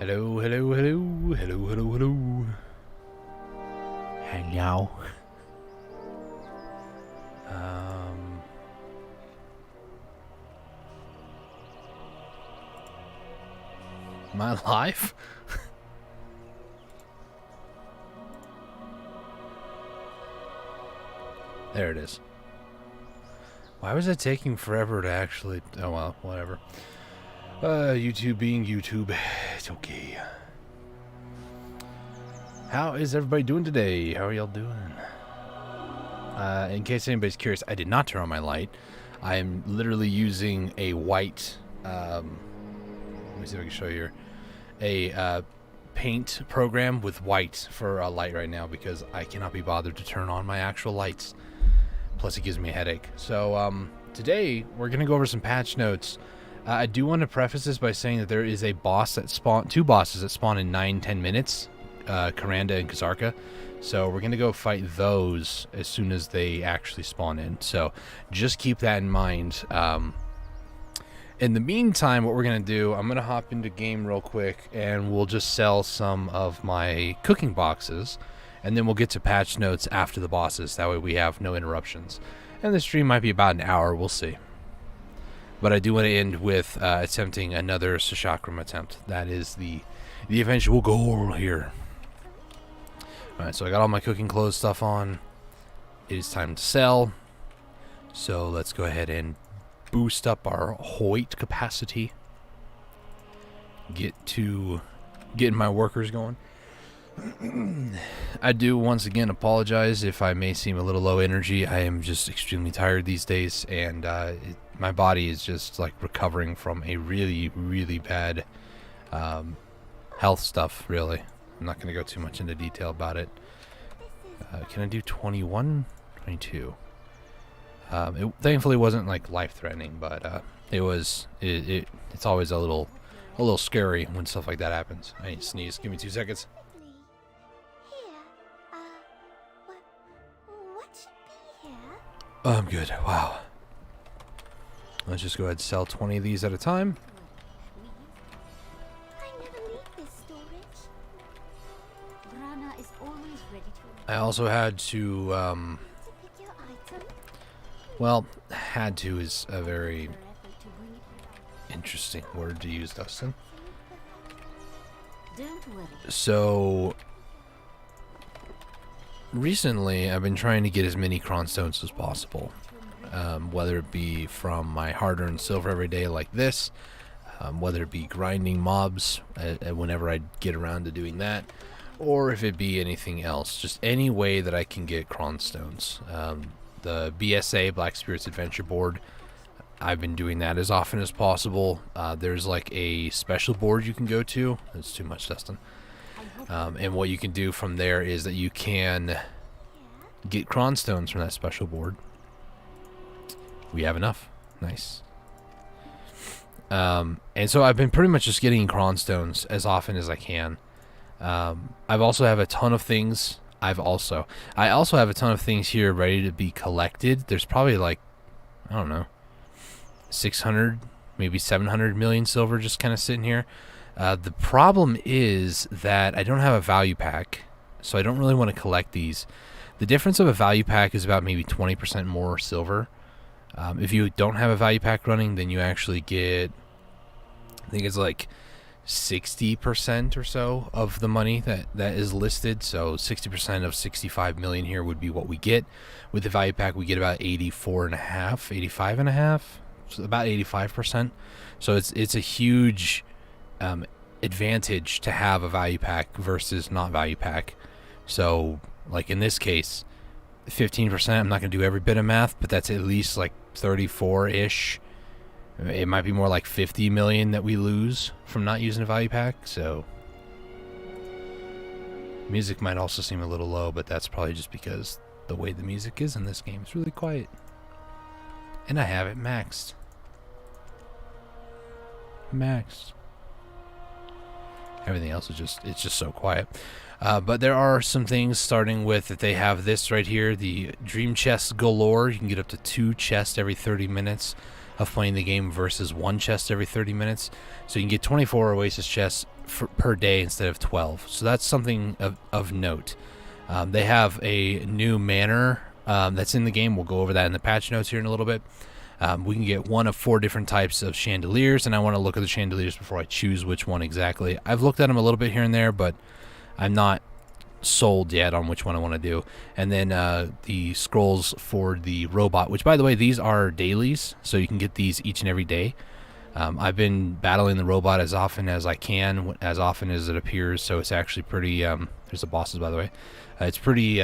Hello, hello, hello, hello, hello, hello. Hello. Am I live? There it is. Why was it taking forever to actually... Oh, well, whatever. YouTube being YouTube. It's okay. How is everybody doing today? How are y'all doing? In case anybody's curious, I did not turn on my light. I am literally using a white... let me see if I can show you here. A paint program with white for a light right now because I cannot be bothered to turn on my actual lights. Plus it gives me a headache. So today we're going to go over some patch notes. I do want to preface this by saying that there is a boss that two bosses that spawn in 9-10 minutes, Karanda and Kazarka. So we're going to go fight those as soon as they actually spawn in. So just keep that in mind. In the meantime, what we're going to do, I'm going to hop into game real quick and we'll just sell some of my cooking boxes. And then we'll get to patch notes after the bosses. That way we have no interruptions. And the stream might be about an hour. We'll see. But I do want to end with attempting another Sah Chakram attempt. That is the eventual goal here. Alright, so I got all my cooking clothes stuff on. It is time to sell. So let's go ahead and boost up our Hoyt capacity. Getting my workers going. I do once again apologize if I may seem a little low energy. I am just extremely tired these days, and my body is just like recovering from a really, really bad health stuff, really. I'm not going to go too much into detail about it. Can I do 21? 22. It thankfully wasn't like life-threatening, but it's always a little scary when stuff like that happens. I need to sneeze. Give me 2 seconds. Oh, I'm good. Wow. Let's just go ahead and sell 20 of these at a time. I also had to, well, had to is a very interesting word to use, Dustin. So, recently, I've been trying to get as many cronstones as possible, whether it be from my hard-earned silver every day like this, whether it be grinding mobs whenever I get around to doing that, or if it be anything else, just any way that I can get cronstones. The BSA, Black Spirits Adventure Board, I've been doing that as often as possible. There's like a special board you can go to. That's too much, Dustin. And what you can do from there is that you can get cronstones from that special board. We have enough. Nice. And so I've been pretty much just getting cronstones as often as I can. I've also have a ton of things. I also have a ton of things here ready to be collected. There's probably like, I don't know, 600, maybe 700 million silver just kind of sitting here. The problem is that I don't have a value pack, so I don't really want to collect these. The difference of a value pack is about maybe 20% more silver. If you don't have a value pack running, then you actually get, I think it's like 60% or so of the money that is listed. So 60% of 65 million here would be what we get. With the value pack, we get about 85.5, so about 85%. So it's a huge advantage to have a value pack versus not value pack. So like in this case, 15%, I'm not going to do every bit of math, but that's at least like 34-ish. It might be more like 50 million that we lose from not using a value pack. So music might also seem a little low, but that's probably just because the way the music is in this game is really quiet. And I have it maxed. Everything else is just so quiet. But there are some things, starting with that they have this right here, the Dream Chest Galore. You can get up to 2 chests every 30 minutes of playing the game versus 1 chest every 30 minutes. So you can get 24 Oasis chests per day instead of 12. So that's something of note. They have a new manor that's in the game. We'll go over that in the patch notes here in a little bit. We can get one of 4 different types of chandeliers, and I want to look at the chandeliers before I choose which one exactly. I've looked at them a little bit here and there, but I'm not sold yet on which one I want to do. And then the scrolls for the robot, which, by the way, these are dailies, so you can get these each and every day. I've been battling the robot as often as I can, as often as it appears, so it's actually pretty... there's the bosses, by the way. It's pretty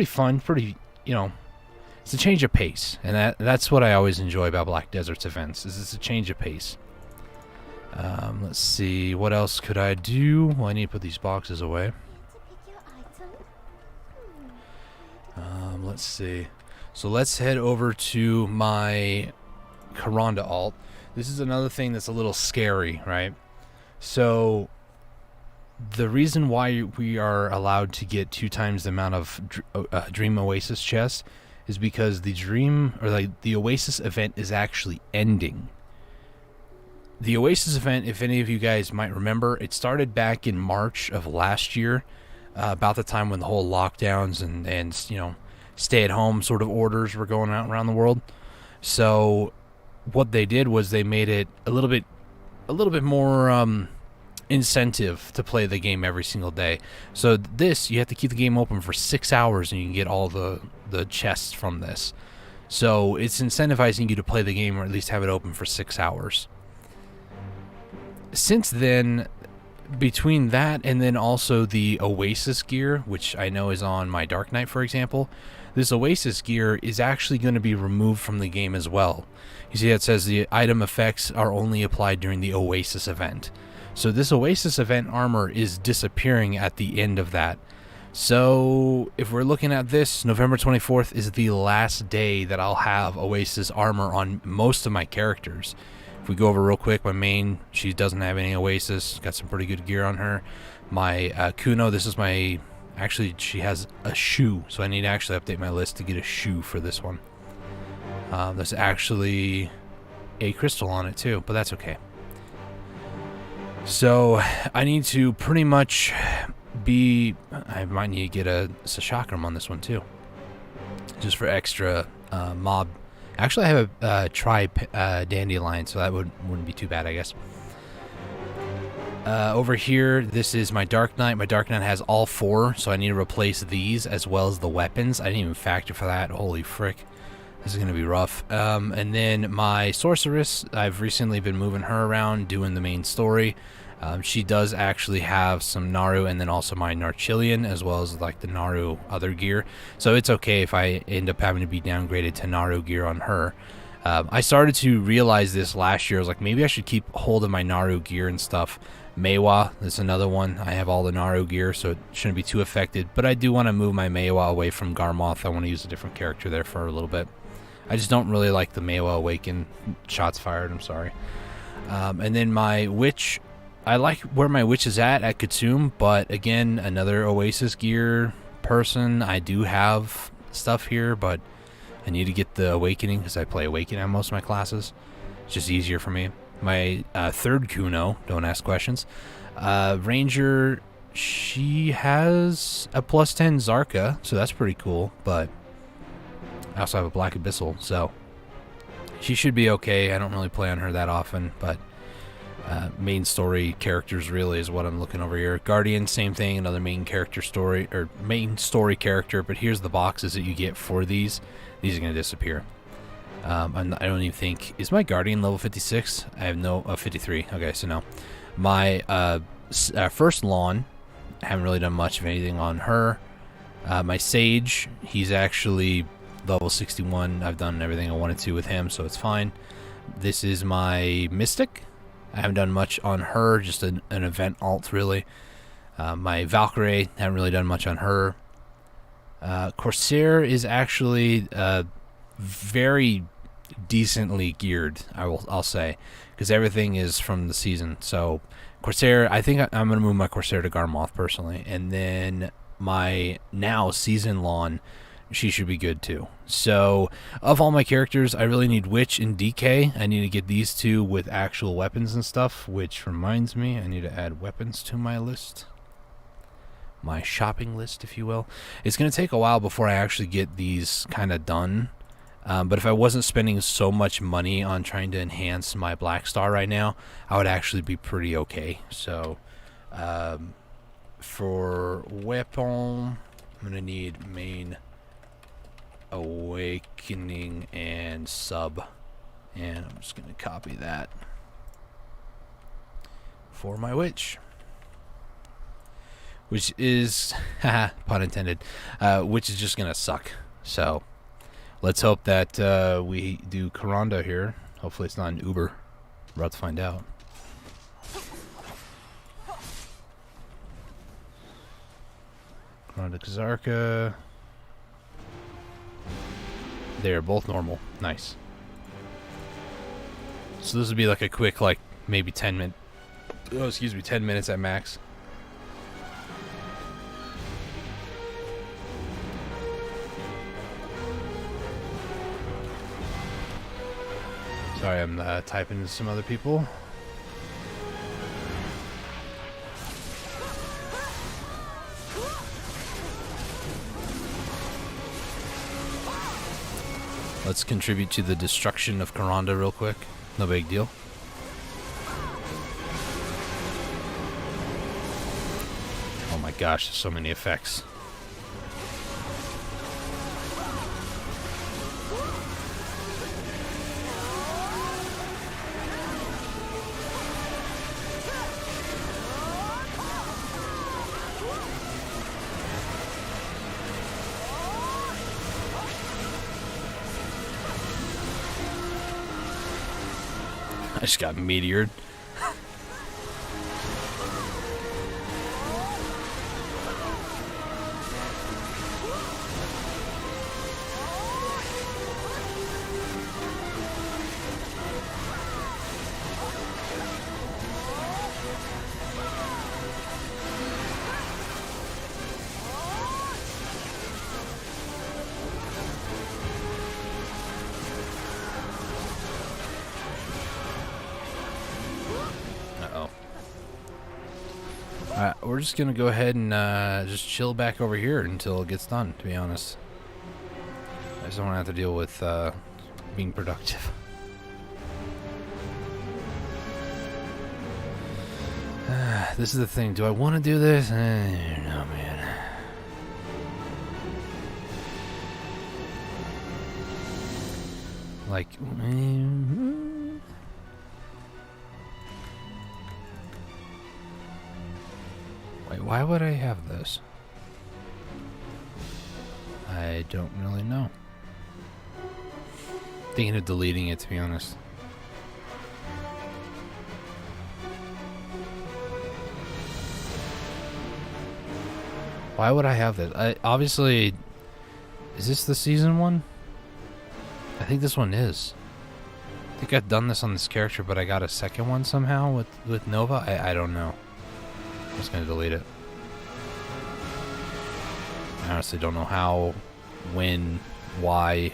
fun, pretty, it's a change of pace, and that's what I always enjoy about Black Desert's events, is it's a change of pace. Let's see, what else could I do? Well, I need to put these boxes away. Let's see. So let's head over to my Karanda alt. This is another thing that's a little scary, right? So the reason why we are allowed to get 2 times the amount of Dream Oasis chests is because the Oasis event is actually ending. The Oasis event, if any of you guys might remember, it started back in March of last year, about the time when the whole lockdowns and stay-at-home sort of orders were going out around the world. So what they did was they made it a little bit more incentive to play the game every single day. So you have to keep the game open for 6 hours, and you can get all the chests from this. So it's incentivizing you to play the game, or at least have it open for 6 hours. Since then, between that and then also the Oasis gear, which I know is on my Dark Knight, for example, this Oasis gear is actually going to be removed from the game as well. You see, it says the item effects are only applied during the Oasis event. So this Oasis event armor is disappearing at the end of that. So if we're looking at this, November 24th is the last day that I'll have Oasis armor on most of my characters. If we go over real quick, my main, she doesn't have any Oasis. Got some pretty good gear on her. My Kuno, this is my... Actually, she has a shoe, so I need to actually update my list to get a shoe for this one. There's actually a crystal on it too, but that's okay. So I need to pretty much I might need to get a Sah Chakram on this one too, just for extra mob. Actually, I have a dandelion, so that wouldn't be too bad, I guess. Over here, this is my Dark Knight. My Dark Knight has all 4, so I need to replace these as well as the weapons. I didn't even factor for that. Holy frick. This is going to be rough. And then my Sorceress, I've recently been moving her around, doing the main story. She does actually have some Naru, and then also my Narchilian, as well as like the Naru other gear. So it's okay if I end up having to be downgraded to Naru gear on her. I started to realize this last year. I was like, maybe I should keep hold of my Naru gear and stuff. Meiwa, that's another one. I have all the Naru gear, so it shouldn't be too affected. But I do want to move my Meiwa away from Garmoth. I want to use a different character there for a little bit. I just don't really like the Meiwa Awaken shots fired. I'm sorry. And then my Witch, I like where my Witch is at Kitsum, but again, another Oasis gear person. I do have stuff here, but I need to get the Awakening because I play Awakening on most of my classes. It's just easier for me. My third Kuno, don't ask questions. Ranger, she has a +10 Zarka, so that's pretty cool, but I also have a Black Abyssal, so she should be okay. I don't really play on her that often, but main story characters really is what I'm looking over here. Guardian, same thing, another main character story, or main story character, but here's the boxes that you get for these. These are going to disappear. I don't even think... Is my Guardian level 56? I have no... 53. Okay, so no. My first Lawn, I haven't really done much of anything on her. My Sage, he's actually level 61. I've done everything I wanted to with him, so it's fine. This is my Mystic. I haven't done much on her, just an event alt, really. My Valkyrie, haven't really done much on her. Corsair is actually... very decently geared, I'll say, because everything is from the season. So Corsair, I think I'm going to move my Corsair to Garmoth personally, and then my now season Lawn she should be good too. So, of all my characters, I really need Witch and DK. I need to get these two with actual weapons and stuff, which reminds me, I need to add weapons to my list. My shopping list, if you will. It's going to take a while before I actually get these kind of done. But if I wasn't spending so much money on trying to enhance my Black Star right now, I would actually be pretty okay. So, for weapon, I'm going to need main, awakening, and sub. And I'm just going to copy that for my witch. Which is, pun intended, which is just going to suck. So, let's hope that we do Karanda here. Hopefully it's not an Uber. We're about to find out. Karanda Kazarka. They're both normal. Nice. So this would be like a quick, like, maybe 10 minutes at max. Sorry, I'm typing to some other people. Let's contribute to the destruction of Karanda real quick. No big deal. Oh my gosh, there's so many effects. I just got meteored. We're just gonna go ahead and just chill back over here until it gets done, to be honest. I just don't want to have to deal with being productive. This is the thing. Do I want to do this? No, man. Like... Wait, why would I have this? I don't really know. Thinking of deleting it, to be honest. Why would I have this? Obviously, is this the season one? I think this one is. I think I've done this on this character, but I got a second one somehow with Nova. I don't know. I'm just gonna delete it. I honestly don't know how, when, why.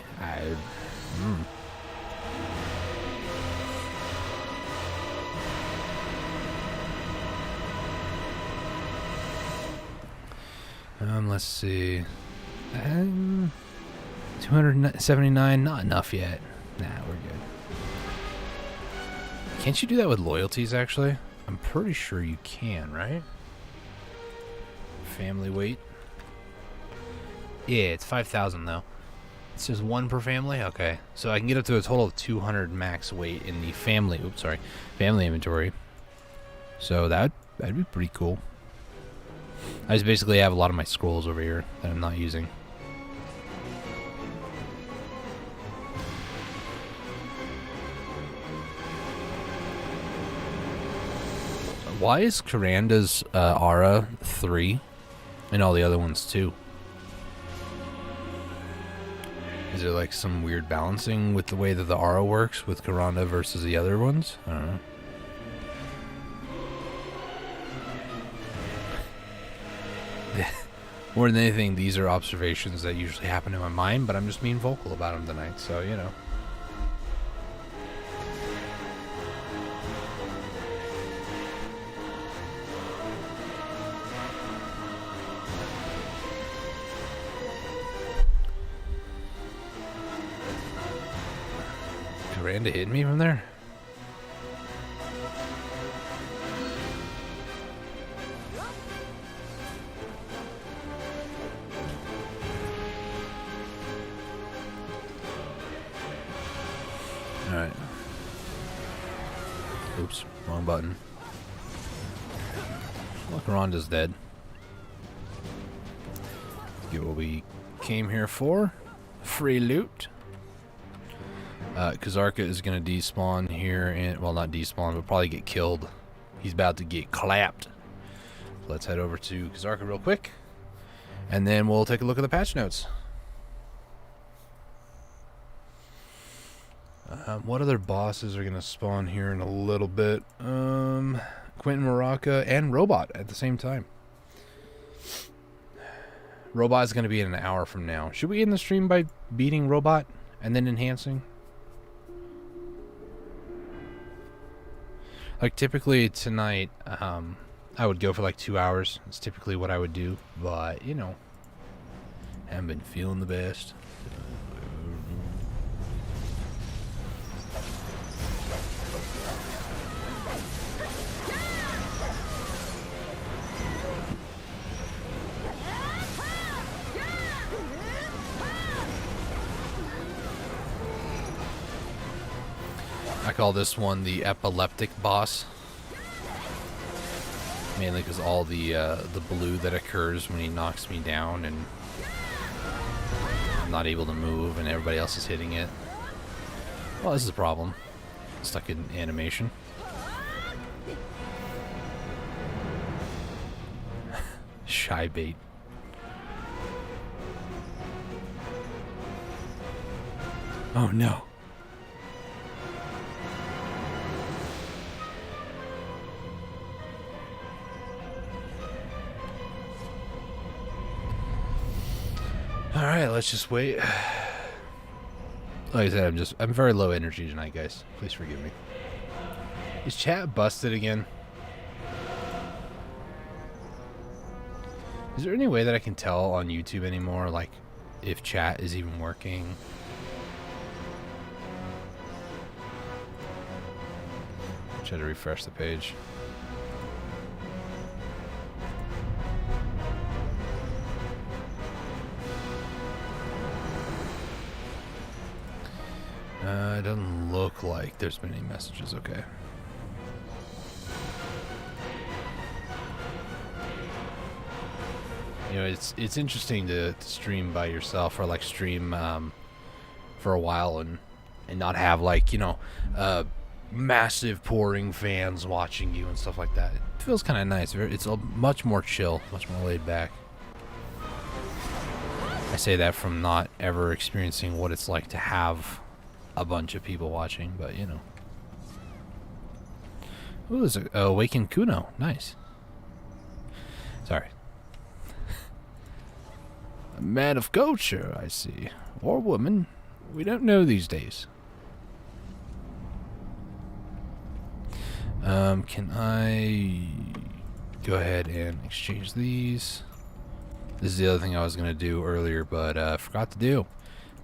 Let's see. 279, not enough yet. Nah, we're good. Can't you do that with loyalties, actually? I'm pretty sure you can, right? Family weight. Yeah, it's 5,000 though. It says 1 per family? Okay. So I can get up to a total of 200 max weight in the family, family inventory. So that'd be pretty cool. I just basically have a lot of my scrolls over here that I'm not using. Why is Karanda's aura 3 and all the other ones 2? Is there like some weird balancing with the way that the aura works with Karanda versus the other ones? I don't know. More than anything, these are observations that usually happen in my mind, but I'm just being vocal about them tonight, so, you know. Randa hit me from there? Alright. Oops, wrong button. Look, Rhonda's dead. Let's get what we came here for. Free loot. Kazarka is going to despawn here, and well, not despawn, but probably get killed. He's about to get clapped. Let's head over to Kazarka real quick, and then we'll take a look at the patch notes. What other bosses are going to spawn here in a little bit? Quentin Maraca and Robot at the same time. Robot is going to be in an hour from now. Should we end the stream by beating Robot and then enhancing? Like, typically tonight, I would go for like 2 hours. It's typically what I would do, but, you know, haven't been feeling the best. I call this one the epileptic boss, mainly because all the blue that occurs when he knocks me down and I'm not able to move and everybody else is hitting it. Well, this is a problem. Stuck in animation. Shy bait. Oh no. Alright, let's just wait. Like I said, I'm very low energy tonight, guys. Please forgive me. Is chat busted again? Is there any way that I can tell on YouTube anymore, like, if chat is even working? Try to refresh the page. It doesn't look like there's been any messages. Okay. You know, it's interesting to stream by yourself, or like stream for a while and not have, like, you know, massive pouring fans watching you and stuff like that. It feels kind of nice. It's much more chill, much more laid back. I say that from not ever experiencing what it's like to have a bunch of people watching, but you know. Ooh, there's a Awakened Kuno. Nice. Sorry. A man of culture, I see. Or woman. We don't know these days. Can I go ahead and exchange these? This is the other thing I was going to do earlier, but I forgot to do.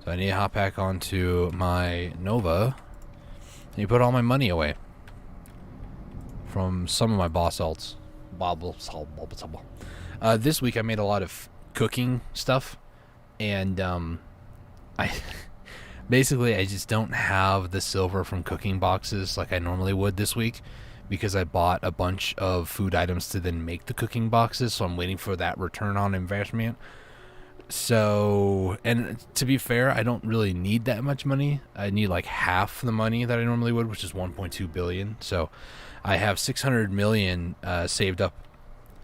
So I need to hop back onto my Nova and put all my money away from some of my boss alts. This week I made a lot of cooking stuff, and I basically I just don't have the silver from cooking boxes like I normally would this week, because I bought a bunch of food items to then make the cooking boxes, so I'm waiting for that return on investment. So, and to be fair, I don't really need that much money. I need like half the money that I normally would, which is 1.2 billion. So I have 600 million saved up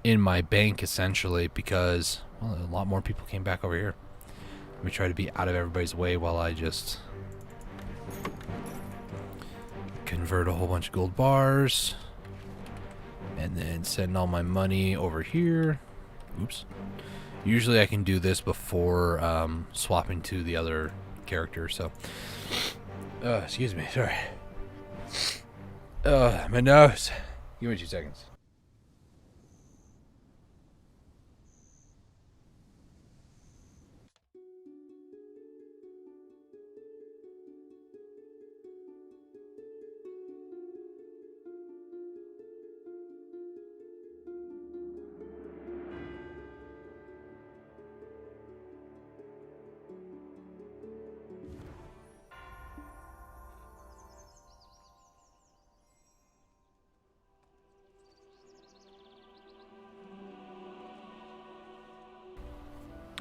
in my bank, essentially, because, well, a lot more people came back over here. Let me try to be out of everybody's way while I just convert a whole bunch of gold bars and then send all my money over here. Oops. Usually I can do this before swapping to the other character, so... excuse me, sorry. My nose. Give me 2 seconds.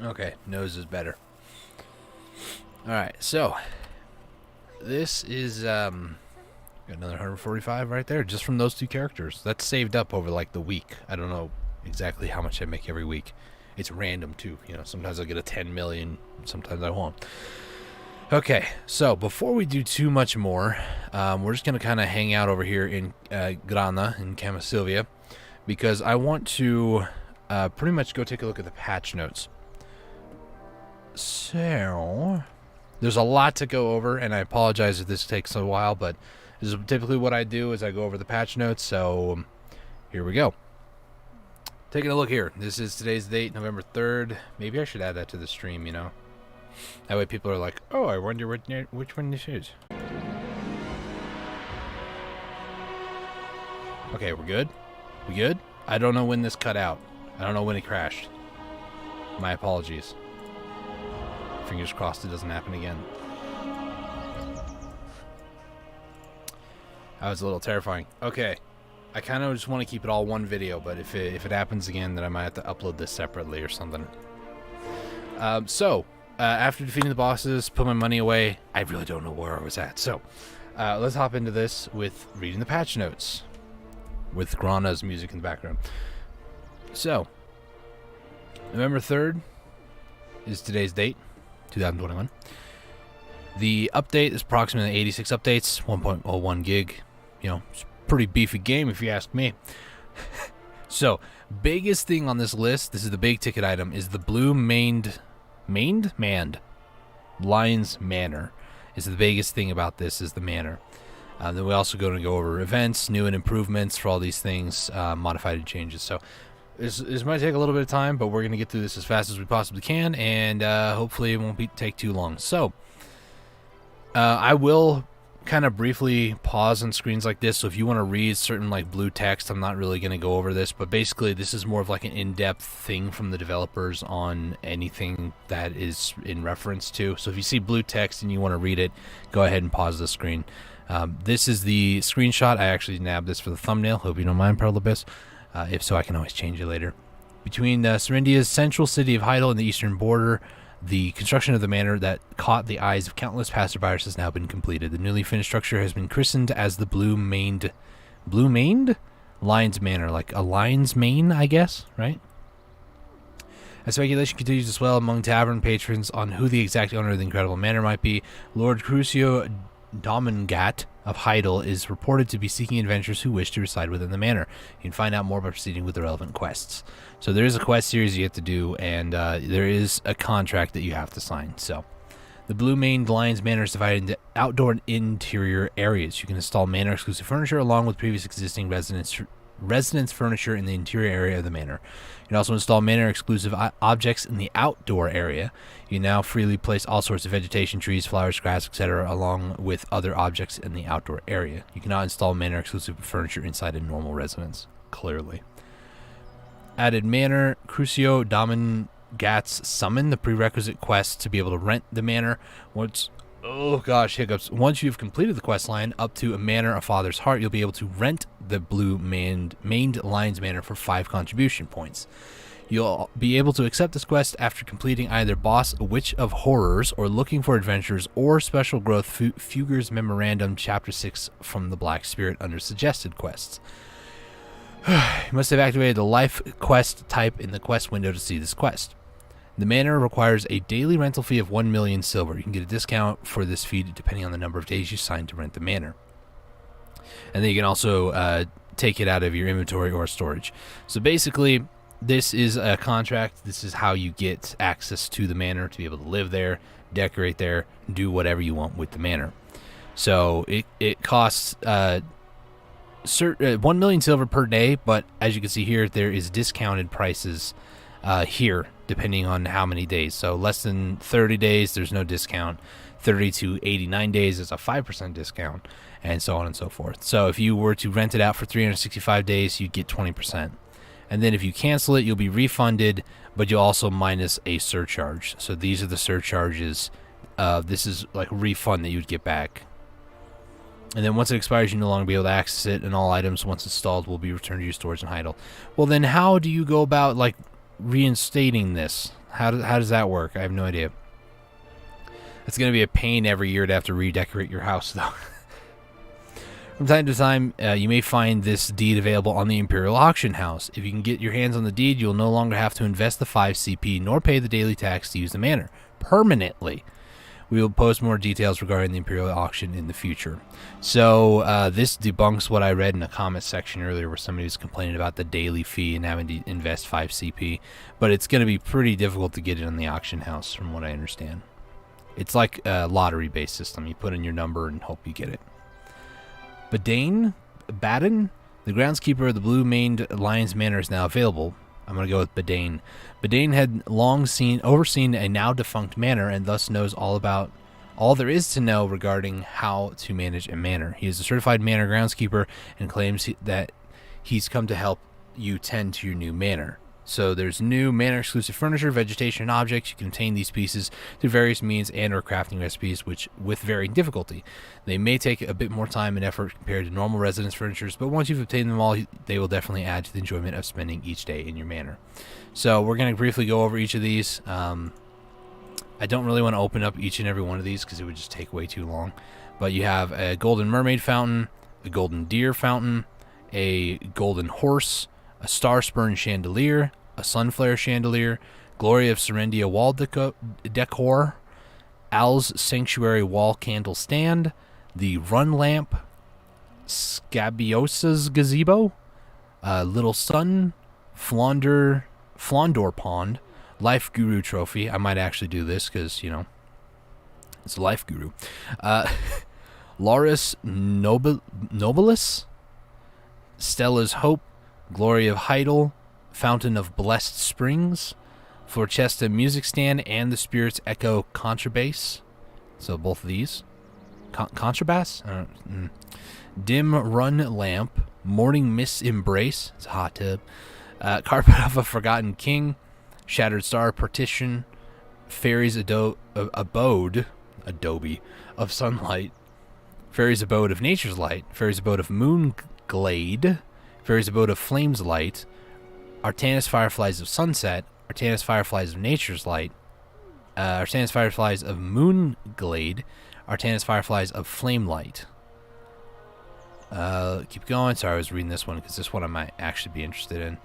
Okay, nose is better. Alright, so this is got another 145 right there just from those 2 characters. That's saved up over like the week. I don't know exactly how much I make every week. It's random too, you know, sometimes I'll get a 10 million, sometimes I won't. Okay, so before we do too much more, we're just going to kind of hang out over here in Grana, in Camasilvia, because I want to pretty much go take a look at the patch notes. So, there's a lot to go over, and I apologize if this takes a while, but this is typically what I do is I go over the patch notes, so here we go. Taking a look here. This is today's date, November 3rd. Maybe I should add that to the stream, you know. That way people are like, oh, I wonder which one this is. Okay, we're good? We good? I don't know when this cut out. I don't know when it crashed. My apologies. Fingers crossed it doesn't happen again. That was a little terrifying. Okay. I kind of just want to keep it all one video, but if it happens again, then I might have to upload this separately or something. After defeating the bosses, put my money away, I really don't know where I was at. So, let's hop into this with reading the patch notes. With Grana's music in the background. So, November 3rd is today's date. 2021. The update is approximately 86 updates, 1.01 gig. You know, it's a pretty beefy game if you ask me. So, biggest thing on this list, this is the big ticket item, is the blue Manned Lion's Manor. Is the biggest thing about this is the manor. Then we also going to go over events, new and improvements for all these things, modified and changes. So, this might take a little bit of time, but we're going to get through this as fast as we possibly can, and hopefully it won't take too long. So, I will kind of briefly pause on screens like this, so if you want to read certain like blue text, I'm not really going to go over this, but basically this is more of like an in-depth thing from the developers on anything that is in reference to. So if you see blue text and you want to read it, go ahead and pause the screen. This is the screenshot. I actually nabbed this for the thumbnail. Hope you don't mind, Perlibus. If so, I can always change it later. Between Serindia's central city of Heidel and the eastern border, the construction of the manor that caught the eyes of countless passerbyers has now been completed. The newly finished structure has been christened as the Blue Maned Lion's Manor, like a lion's mane, I guess, right? As speculation continues to swell among tavern patrons on who the exact owner of the incredible manor might be, Lord Crucio Domingat of Heidel is reported to be seeking adventurers who wish to reside within the manor. You can find out more by proceeding with the relevant quests. So there is a quest series you have to do, and there is a contract that you have to sign. So the Blue Maned Lion's Manor is divided into outdoor and interior areas. You can install manor-exclusive furniture along with previous existing residence furniture in the interior area of the manor. You can also install manor-exclusive objects in the outdoor area. You can now freely place all sorts of vegetation, trees, flowers, grass, etc., along with other objects in the outdoor area. You cannot install manor-exclusive furniture inside a normal residence, clearly. Added manor, Crucio Domingat's summon, the prerequisite quest to be able to rent the manor. Once you've completed the quest line up to a manor, a father's heart, you'll be able to rent the Blue Maned Lion's Manor for 5 contribution points. You'll be able to accept this quest after completing either Boss Witch of Horrors or Looking for Adventures or Special Growth Fugger's Memorandum Chapter 6 from the Black Spirit under suggested quests. You must have activated the life quest type in the quest window to see this quest. The manor requires a daily rental fee of 1 million silver. You can get a discount for this fee depending on the number of days you sign to rent the manor. And then you can also take it out of your inventory or storage. So basically, this is a contract. This is how you get access to the manor, to be able to live there, decorate there, do whatever you want with the manor. So it costs 1 million silver per day, but as you can see here, there is discounted prices here, depending on how many days. So less than 30 days, there's no discount. 30 to 89 days is a 5% discount, and so on and so forth. So if you were to rent it out for 365 days, you'd get 20%. And then if you cancel it, you'll be refunded, but you'll also minus a surcharge. So these are the surcharges. This is like a refund that you'd get back. And then once it expires, you no longer be able to access it, and all items, once installed, will be returned to your storage and idle. Well, then how do you go about, like, reinstating this? How does that work? I have no idea. It's going to be a pain every year to have to redecorate your house, though. From time to time, you may find this deed available on the Imperial Auction House. If you can get your hands on the deed, you'll no longer have to invest the 5 CP nor pay the daily tax to use the manor permanently. We will post more details regarding the Imperial Auction in the future. So this debunks what I read in the comments section earlier, where somebody was complaining about the daily fee and having to invest 5 CP. But it's going to be pretty difficult to get it on the auction house, from what I understand. It's like a lottery-based system. You put in your number and hope you get it. Baden, the groundskeeper of the Blue-Maned Lion's Manor, is now available. I'm going to go with Baden. Baden had long overseen a now-defunct manor, and thus knows all there is to know regarding how to manage a manor. He is a certified manor groundskeeper and claims that he's come to help you tend to your new manor. So there's new manor-exclusive furniture, vegetation, and objects. You can obtain these pieces through various means and or crafting recipes, which with varying difficulty. They may take a bit more time and effort compared to normal residence furnitures, but once you've obtained them all, they will definitely add to the enjoyment of spending each day in your manor. So we're going to briefly go over each of these. I don't really want to open up each and every one of these because it would just take way too long. But you have a golden mermaid fountain, a golden deer fountain, a golden horse, a star-spurn chandelier, a sunflare chandelier, Glory of Serendia wall decor, Al's Sanctuary wall candle stand, the run lamp, Scabiosa's gazebo, Little Sun, Flaundor pond, Life Guru trophy. I might actually do this because, you know, it's a Life Guru. Laurus Nobilis, Stella's Hope, Glory of Heidel, Fountain of Blessed Springs, Florchesta Music Stand, and the Spirit's Echo Contrabass. So both of these. Contrabass? Dim Run Lamp, Morning Mist Embrace, it's a hot tub, Carpet of a Forgotten King, Shattered Star Partition, Fairy's Abode of Sunlight, Fairy's Abode of Nature's Light, Fairy's Abode of Moon Glade, Fairy's Abode of Flames Light, Artanis Fireflies of Sunset, Artanis Fireflies of Nature's Light, Artanis Fireflies of Moon Glade, Artanis Fireflies of Flame Light. Keep going. Sorry, I was reading this one because this one I might actually be interested in. It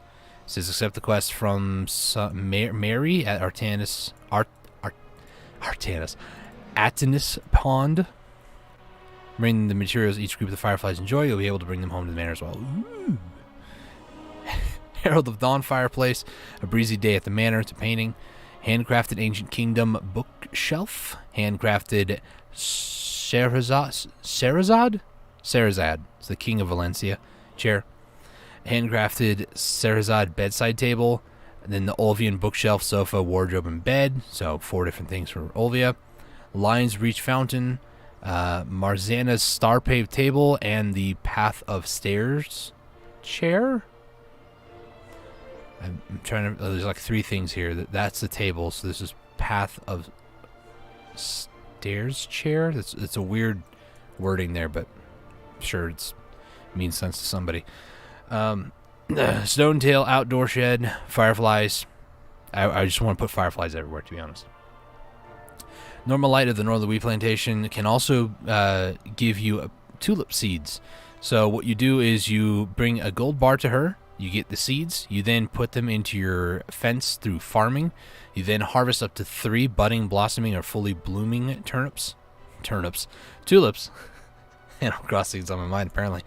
says, accept the quest from Mary at Artanis Pond. Bring the materials each group of the Fireflies enjoy. You'll be able to bring them home to the manor as well. Ooh. Herald of Dawn Fireplace, a breezy day at the manor. It's a painting. Handcrafted Ancient Kingdom bookshelf. Handcrafted Sherazad. It's the King of Valencia chair. Handcrafted Sherazad bedside table. And then the Olvian bookshelf, sofa, wardrobe, and bed. So 4 different things for Olvia. Lion's Reach fountain. Marzana's star paved table, and the Path of Stairs chair. I'm trying to. There's like 3 things here. That's the table. So this is Path of Stairs chair. It's a weird wording there, but I'm sure it means sense to somebody. Stonetail outdoor shed, fireflies. I just want to put fireflies everywhere, to be honest. Normal Light of the Northern Wheat Plantation can also give you tulip seeds. So what you do is you bring a gold bar to her. You get the seeds. You then put them into your fence through farming. You then harvest up to 3 budding, blossoming, or fully blooming tulips. Animal Crossing's on my mind, apparently.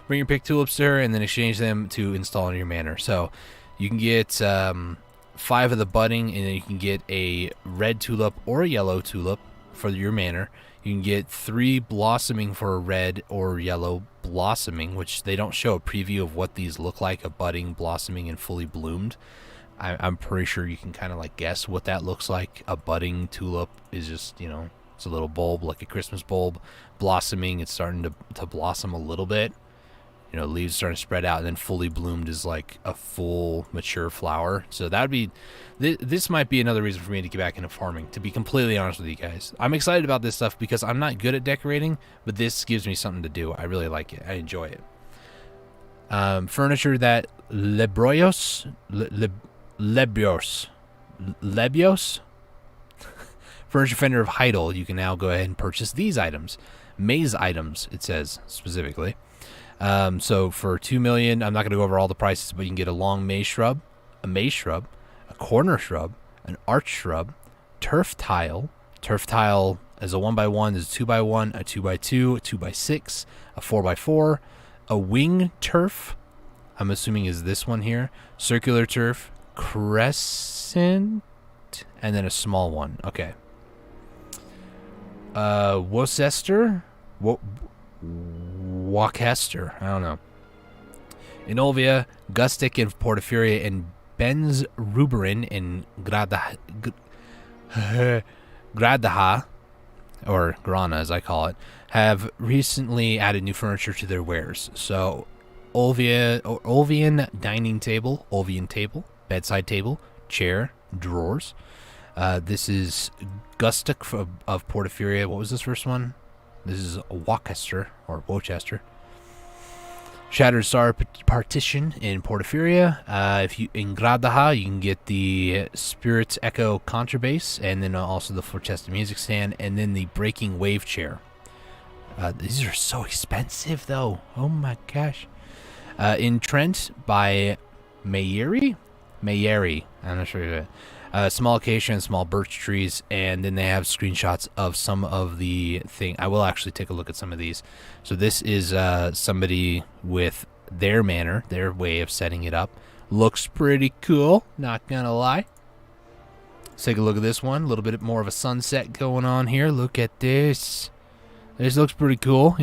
Bring your picked tulips to her and then exchange them to install in your manor. So You can get 5 of the budding, and then you can get a red tulip or a yellow tulip for your manor. You can get 3 blossoming for a red or yellow blossoming, which they don't show a preview of what these look like, a budding, blossoming, and fully bloomed. I'm pretty sure you can kind of like guess what that looks like. A budding tulip is just, it's a little bulb, like a Christmas bulb. Blossoming, it's starting to blossom a little bit. Leaves starting to spread out, and then fully bloomed is like a full mature flower. So that would be, this might be another reason for me to get back into farming, to be completely honest with you guys. I'm excited about this stuff because I'm not good at decorating, but this gives me something to do. I really like it. I enjoy it. Furniture that Lebios Furniture Fender of Heidel. You can now go ahead and purchase these items. Maze items, it says specifically. So for $2 million, I'm not going to go over all the prices, but you can get a long maze shrub, a corner shrub, an arch shrub, turf tile. Turf tile is a 1x1, is a 2x1, a 2x2, a 2x6, a 4x4, a wing turf. I'm assuming is this one here. Circular turf, crescent, and then a small one. Okay. Worcester. Walkester, I don't know. Inolvia, Gustic in Portafuria, and Benz Ruberin in Gradaha, or Grana as I call it, have recently added new furniture to their wares. So, Olvian dining table, bedside table, chair, drawers. This is Gustic of Portafuria. What was this first one? This is Worcester, or Worcester. Shattered Star Partition in Portafuria. If you in Gradaha, you can get the Spirit's Echo contrabass, and then also the Forchester music stand, and then the Breaking Wave chair. These are so expensive, though. Oh my gosh. In Trent by Mayeri. I'm not sure. Small acacia and small birch trees, and then they have screenshots of some of the thing. I will actually take a look at some of these. So this is somebody with their manner, their way of setting it up. Looks pretty cool, not gonna lie. Let's take a look at this one. A little bit more of a sunset going on here. Look at this. This looks pretty cool,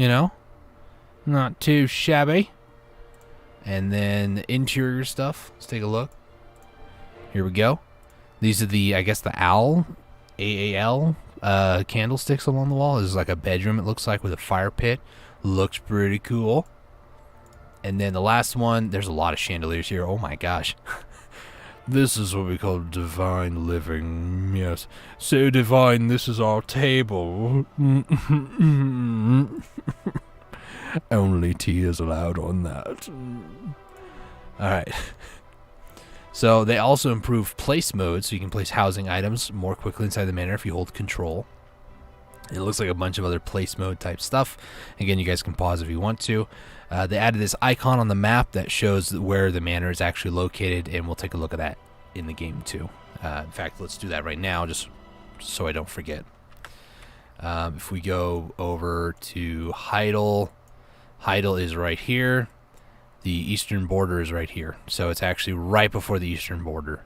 Not too shabby. And then interior stuff. Let's take a look. Here we go. These are the, I guess, the AAL candlesticks along the wall. This is like a bedroom, it looks like, with a fire pit. Looks pretty cool. And then the last one, there's a lot of chandeliers here. Oh my gosh. This is what we call divine living. Yes. So divine, this is our table. Only tears allowed on that. Alright. So they also improved place mode, so you can place housing items more quickly inside the manor if you hold control. It looks like a bunch of other place mode type stuff. Again, you guys can pause if you want to. They added this icon on the map that shows where the manor is actually located, and we'll take a look at that in the game too. In fact, let's do that right now, just so I don't forget. If we go over to Heidel, Heidel is right here. The eastern border is right here. So it's actually right before the eastern border.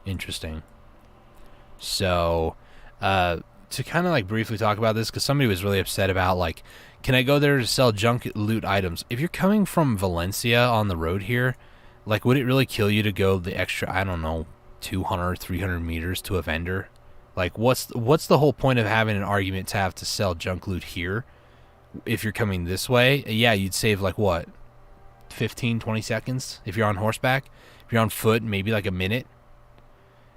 Interesting. So, to kind of like briefly talk about this, because somebody was really upset about, like, can I go there to sell junk loot items? If you're coming from Valencia on the road here, like, would it really kill you to go the extra, I don't know, 200, 300 meters to a vendor? Like, what's the whole point of having an argument to have to sell junk loot here if you're coming this way? Yeah, you'd save, like, what? 15, 20 seconds if you're on horseback. If you're on foot, maybe like a minute.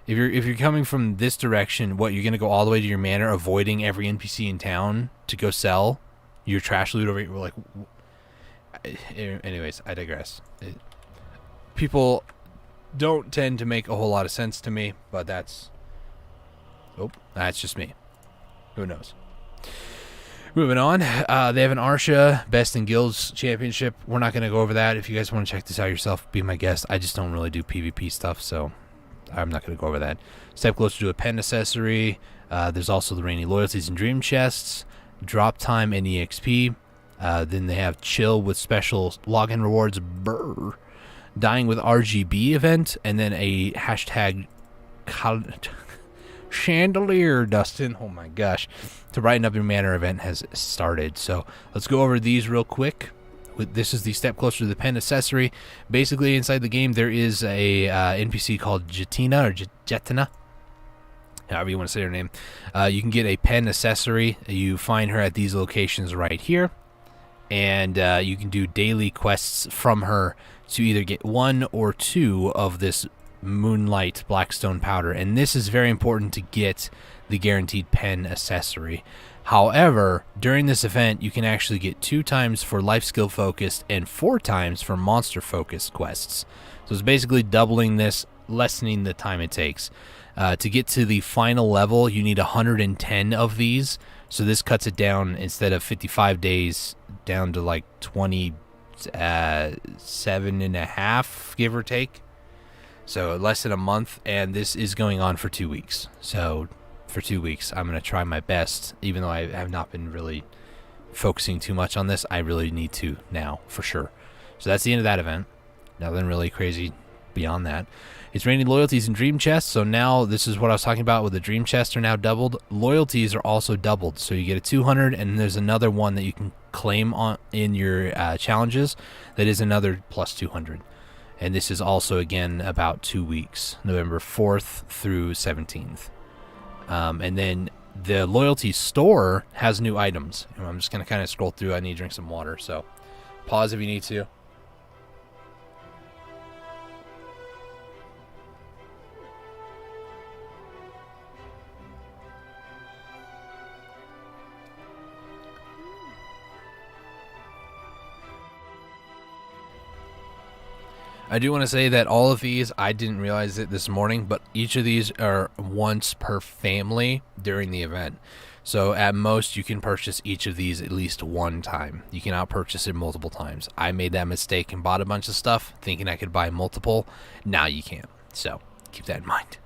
If you're coming from this direction, what, you're gonna go all the way to your manor, avoiding every NPC in town to go sell your trash loot over here? We're like, anyways, I digress. People don't tend to make a whole lot of sense to me, but that's just me. Who knows? Moving on, they have an Arsha Best in Guilds Championship. We're not going to go over that. If you guys want to check this out yourself, be my guest. I just don't really do PvP stuff, so I'm not going to go over that. Step closer to a pen accessory. There's also the Rainy Loyalties and Dream Chests, Drop Time and EXP. Then they have Chill with special login rewards. Brr. Dying with RGB event, and then a hashtag Chandelier, Dustin. Oh my gosh. To brighten up your manner event has started. So let's go over these real quick. This is the step closer to the pen accessory. Basically, inside the game, there is a NPC called Jetina, or Jetina, however you want to say her name. You can get a pen accessory. You find her at these locations right here. And you can do daily quests from her to either get 1 or 2 of this Moonlight Blackstone powder. And this is very important to get the guaranteed pen accessory. However, during this event, you can actually get 2 times for life skill focused and 4 times for monster focused quests. So it's basically doubling this, lessening the time it takes. To get to the final level, you need 110 of these. So this cuts it down, instead of 55 days, down to like 27.5, give or take. So less than a month, and this is going on for 2 weeks. So for 2 weeks, I'm going to try my best. Even though I have not been really focusing too much on this, I really need to now, for sure. So that's the end of that event. Nothing really crazy beyond that. It's raining loyalties and dream chests. So now this is what I was talking about, with the dream chests are now doubled. Loyalties are also doubled. So you get a 200, and there's another one that you can claim on in your challenges that is another plus 200. And this is also, again, about 2 weeks, November 4th through 17th. And then the loyalty store has new items. I'm just going to kind of scroll through. I need to drink some water, so pause if you need to. I do want to say that all of these, I didn't realize it this morning, but each of these are once per family during the event. So at most, you can purchase each of these at least one time. You cannot purchase it multiple times. I made that mistake and bought a bunch of stuff thinking I could buy multiple. Now you can't. So keep that in mind.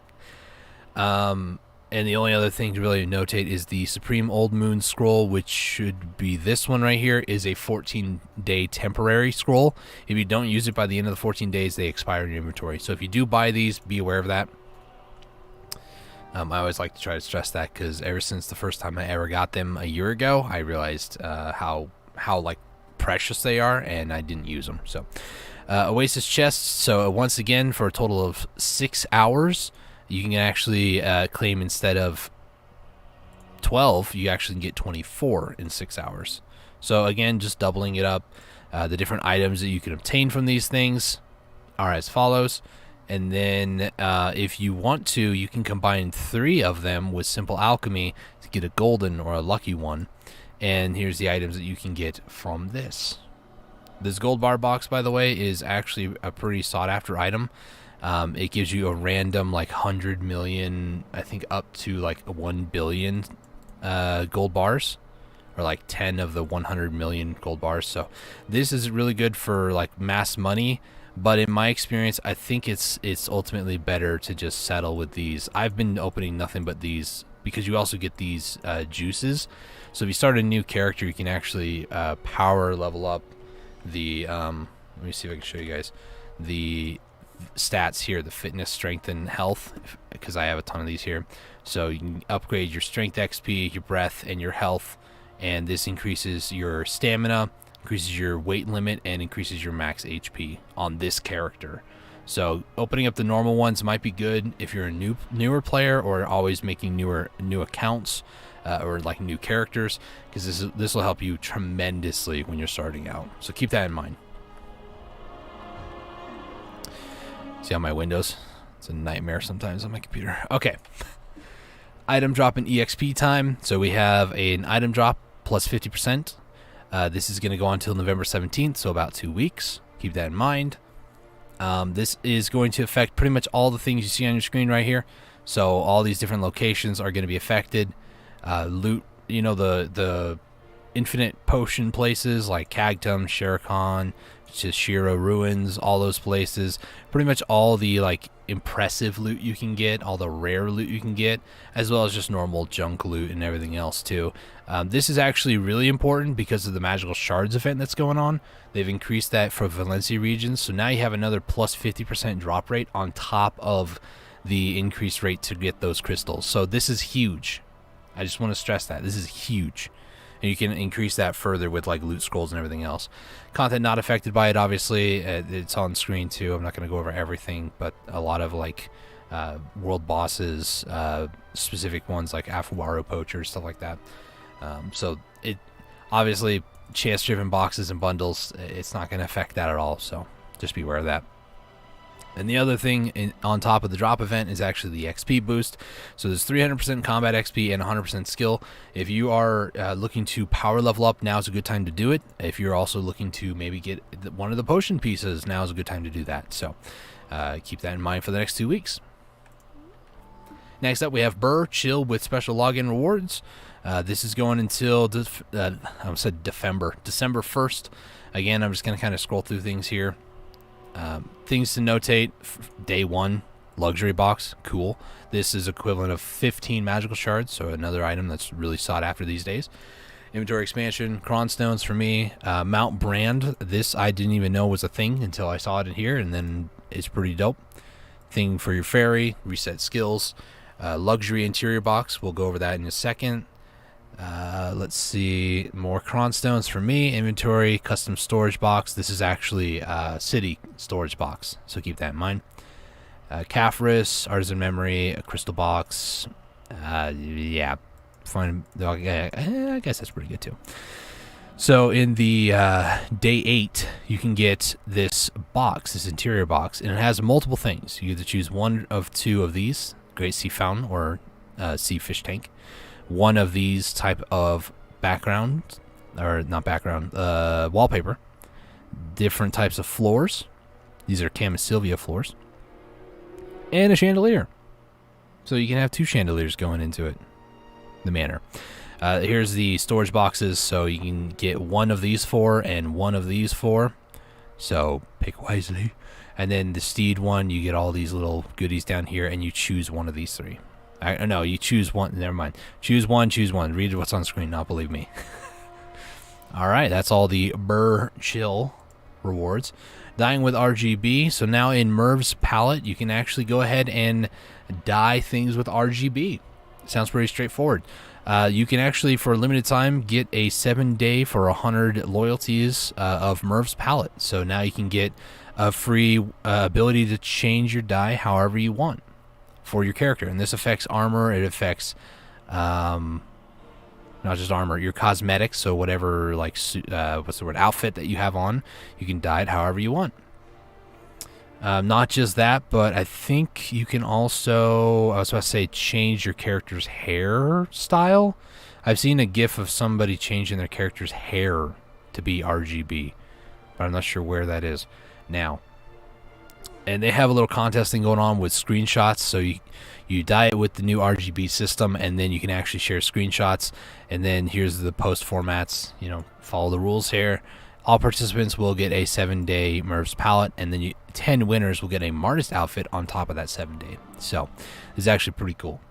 And the only other thing to really notate is the Supreme Old Moon Scroll, which should be this one right here, is a 14-day temporary scroll. If you don't use it by the end of the 14 days, they expire in your inventory. So if you do buy these, be aware of that. I always like to try to stress that, because ever since the first time I ever got them a year ago, I realized how like precious they are, and I didn't use them. So Oasis chests. So once again, for a total of 6 hours, you can actually claim, instead of 12, you actually can get 24 in 6 hours. So again, just doubling it up. The different items that you can obtain from these things are as follows. And then if you want to, you can combine 3 of them with Simple Alchemy to get a golden or a lucky one. And here's the items that you can get from this. This gold bar box, by the way, is actually a pretty sought after item. It gives you a random like 100 million, I think up to like 1 billion gold bars, or like 10 of the 100 million gold bars. So this is really good for like mass money, but in my experience, I think it's ultimately better to just settle with these. I've been opening nothing but these, because you also get these juices. So if you start a new character, you can actually power level up the let me see if I can show you guys the stats here, the fitness, strength, and health, because I have a ton of these here. So you can upgrade your strength XP, your breath, and your health, and this increases your stamina, increases your weight limit, and increases your max HP on this character. So opening up the normal ones might be good if you're a newer player, or always making new accounts, or like new characters, because this will help you tremendously when you're starting out. So keep that in mind. See on my Windows? It's a nightmare sometimes on my computer. Okay. Item drop and EXP time. So we have an item drop plus 50%. This is going to go on until November 17th, so about 2 weeks. Keep that in mind. This is going to affect pretty much all the things you see on your screen right here. So all these different locations are going to be affected. Loot, the infinite potion places like Cagtum, Shirakan, Shiro Ruins, all those places. Pretty much all the like impressive loot you can get, all the rare loot you can get, as well as just normal junk loot and everything else too. This is actually really important because of the magical shards event that's going on. They've increased that for Valencia regions, so now you have another plus 50% drop rate on top of the increased rate to get those crystals. So this is huge. I just want to stress that this is huge. And you can increase that further with like loot scrolls and everything else. Content not affected by it, obviously. It's on screen too. I'm not going to go over everything, but a lot of like world bosses, specific ones like Afuaro Poacher, stuff like that. So it obviously chance-driven boxes and bundles, it's not going to affect that at all. So just be aware of that. And the other thing on top of the drop event is actually the XP boost. So there's 300% combat XP and 100% skill. If you are looking to power level up, now is a good time to do it. If you're also looking to maybe get one of the potion pieces, now is a good time to do that. So keep that in mind for the next 2 weeks. Next up, we have Burr Chill with special login rewards. This is going until December 1st. Again, I'm just going to kind of scroll through things here. Things to notate: day 1 luxury box, cool. This is equivalent of 15 magical shards, so another item that's really sought after these days. Inventory expansion, Cron Stones for me. Mount Brand, this I didn't even know was a thing until I saw it in here, and then it's pretty dope. Thing for your fairy, reset skills. Luxury interior box, we'll go over that in a second. Let's see, more Cron Stones for me. Inventory, custom storage box. This is actually city storage box, so keep that in mind. Caphras, Artisan Memory, a crystal box. Yeah, fine. I guess that's pretty good too. So in the day 8, you can get this box, this interior box, and it has multiple things. You get to choose one of 2 of these, Great Sea Fountain or Sea Fish Tank. One of these type of background, or not background, wallpaper. Different types of floors. These are Camisylvia floors. And a chandelier. So you can have 2 chandeliers going into it. The manor. Here's the storage boxes, so you can get one of these 4 and one of these 4. So pick wisely. And then the steed one, you get all these little goodies down here, and you choose one of these 3. No, you choose one. Never mind. Choose one. Read what's on screen, not believe me. All right, that's all the Burr Chill rewards. Dyeing with RGB. So now in Merv's palette, you can actually go ahead and dye things with RGB. Sounds pretty straightforward. You can actually, for a limited time, get a 7-day for 100 loyalties of Merv's palette. So now you can get a free ability to change your dye however you want for your character. And this affects armor. It affects not just armor, your cosmetics. So whatever, like, outfit that you have on, you can dye it however you want. Not just that, but I think you can also, I was about to say, change your character's hairstyle. I've seen a gif of somebody changing their character's hair to be RGB, but I'm not sure where that is now. And they have a little contest thing going on with screenshots, so you dye it with the new RGB system, and then you can actually share screenshots. And then here's the post formats. Follow the rules here. All participants will get a 7-day Merv's palette, and then 10 winners will get a Martist outfit on top of that 7-day. So it's actually pretty cool.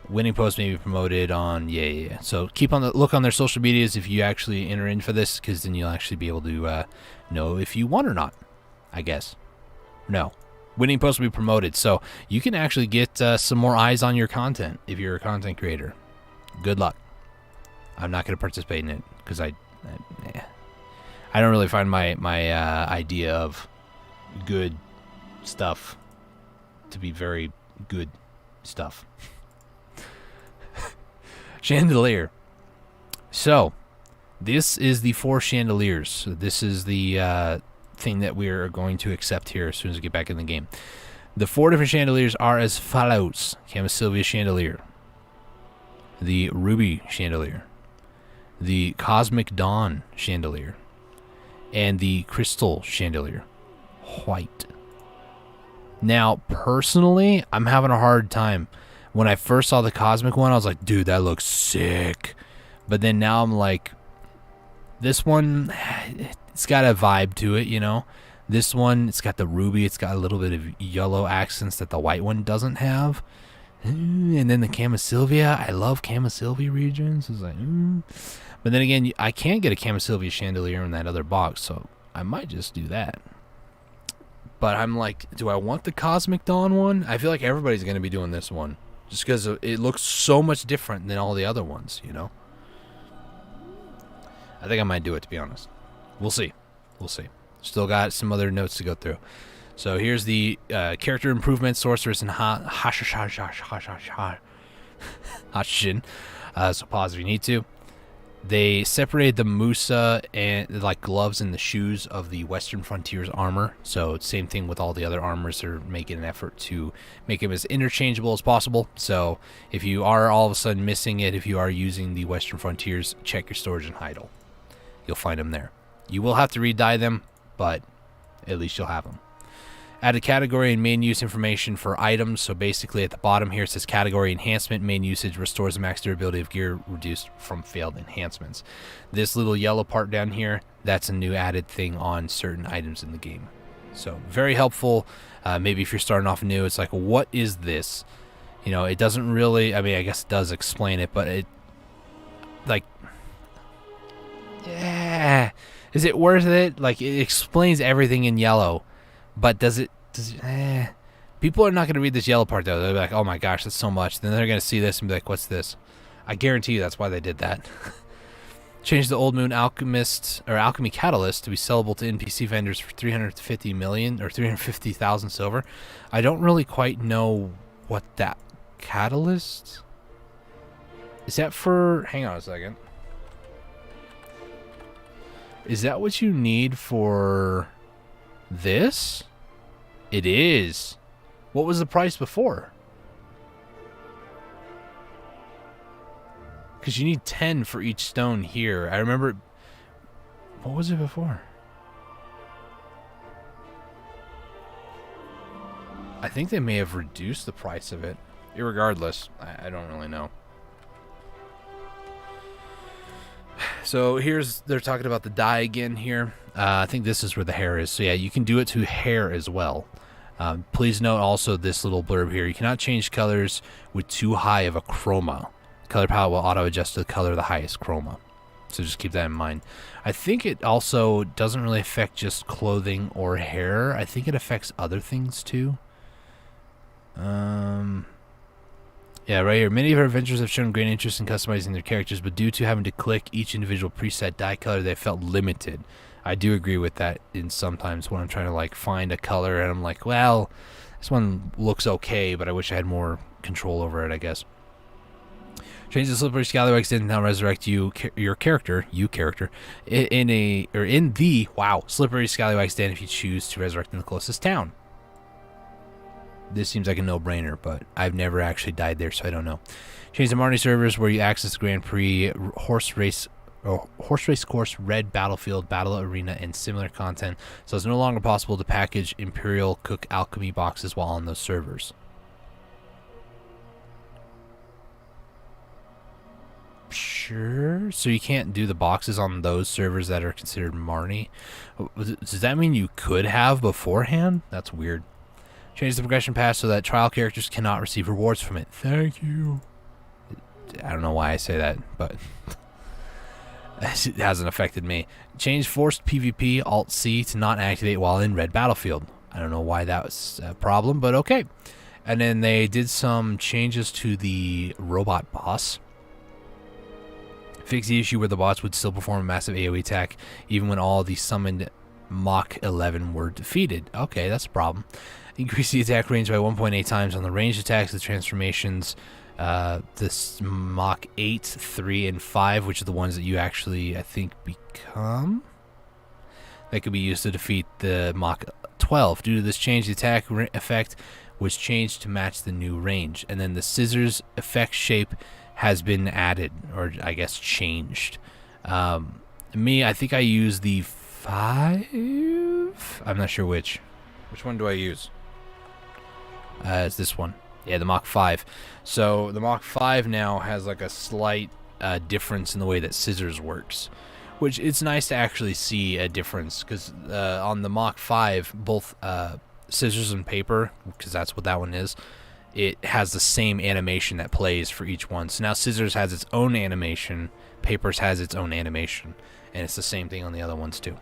Winning post may be promoted on yeah. So keep on the look on their social medias if you actually enter in for this, because then you'll actually be able to know if you won or not, I guess. No. Winning posts will be promoted, so you can actually get some more eyes on your content if you're a content creator. Good luck. I'm not going to participate in it because I don't really find my idea of good stuff to be very good stuff. Chandelier. So this is the 4 chandeliers. This is the thing that we're going to accept here as soon as we get back in the game. The 4 different chandeliers are as follows: Camisylvia Chandelier, the Ruby Chandelier, the Cosmic Dawn Chandelier, and the Crystal Chandelier, white. Now, personally, I'm having a hard time. When I first saw the Cosmic one, I was like, dude, that looks sick. But then now I'm like, This one, it's got a vibe to it, you know. This one, it's got the ruby. It's got a little bit of yellow accents that the white one doesn't have. And then the Camasylvia. I love Camasylvia regions. It's like, But then again, I can't get a Camasylvia chandelier in that other box, so I might just do that. But I'm like, do I want the Cosmic Dawn one? I feel like everybody's going to be doing this one. Just because it looks so much different than all the other ones, you know? I think I might do it, to be honest. We'll see. We'll see. Still got some other notes to go through. So here's the character improvement, sorceress, and Hashin. So pause if you need to. They separated the Musa and like gloves and the shoes of the Western Frontiers armor. So same thing with all the other armors. They're making an effort to make them as interchangeable as possible. So if you are all of a sudden missing it, if you are using the Western Frontiers, check your storage and Heidel. You'll find them there. You will have to re-dye them, but at least you'll have them. Add a category and main use information for items. So basically at the bottom here it says category enhancement. Main usage restores the max durability of gear reduced from failed enhancements. This little yellow part down here, that's a new added thing on certain items in the game. So very helpful. Maybe if you're starting off new, it's like, what is this? You know, it doesn't really, I mean, I guess it does explain it, but it, like, yeah, is it worth it? Like, it explains everything in yellow. But does it people are not going to read this yellow part, though. They'll be like, oh my gosh, that's so much. Then they're going to see this and be like, what's this? I guarantee you that's why they did that. Change the Old Moon Alchemist or Alchemy Catalyst to be sellable to NPC vendors for 350 million or 350,000 silver. I don't really quite know what that catalyst is. That for, hang on a second. Is that what you need for this? It is. What was the price before? Because you need 10 for each stone here. I remember. What was it before? I think they may have reduced the price of it. Irregardless, I don't really know. So they're talking about the dye again here. I think this is where the hair is. So yeah, you can do it to hair as well. Please note also this little blurb here. You cannot change colors with too high of a chroma. The color palette will auto-adjust to the color of the highest chroma. So just keep that in mind. I think it also doesn't really affect just clothing or hair. I think it affects other things too. Yeah, right here. Many of our adventurers have shown great interest in customizing their characters, but due to having to click each individual preset dye color, they felt limited. I do agree with that in sometimes when I'm trying to like find a color and I'm like, well, this one looks okay, but I wish I had more control over it, I guess. Change the slippery scallywags did now resurrect your character, in the slippery scallywags den if you choose to resurrect in the closest town. This seems like a no-brainer, but I've never actually died there, so I don't know. Change the Marnie servers where you access the Grand Prix, horse race course, red battlefield, battle arena, and similar content, so it's no longer possible to package Imperial Cook alchemy boxes while on those servers. Sure. So you can't do the boxes on those servers that are considered Marnie. Does that mean you could have beforehand? That's weird. Change the progression path so that trial characters cannot receive rewards from it. Thank you. I don't know why I say that, but it hasn't affected me. Change forced PvP Alt-C to not activate while in red battlefield. I don't know why that was a problem, but okay. And then they did some changes to the robot boss. Fix the issue where the bots would still perform a massive AoE attack even when all the summoned Mach 11 were defeated. Okay, that's a problem. Increase the attack range by 1.8 times on the ranged attacks of the transformations. This Mach 8, 3, and 5, which are the ones that you actually, I think, become. That could be used to defeat the Mach 12. Due to this change, the attack effect was changed to match the new range. And then the scissors effect shape has been added, or I guess changed. I think I use the 5? I'm not sure which. Which one do I use? It's this one. Yeah, the Mach 5. So the Mach 5 now has like a slight difference in the way that scissors works, which it's nice to actually see a difference, because on the Mach 5, both scissors and paper, because that's what that one is, it has the same animation that plays for each one. So now scissors has its own animation, papers has its own animation, and it's the same thing on the other ones too.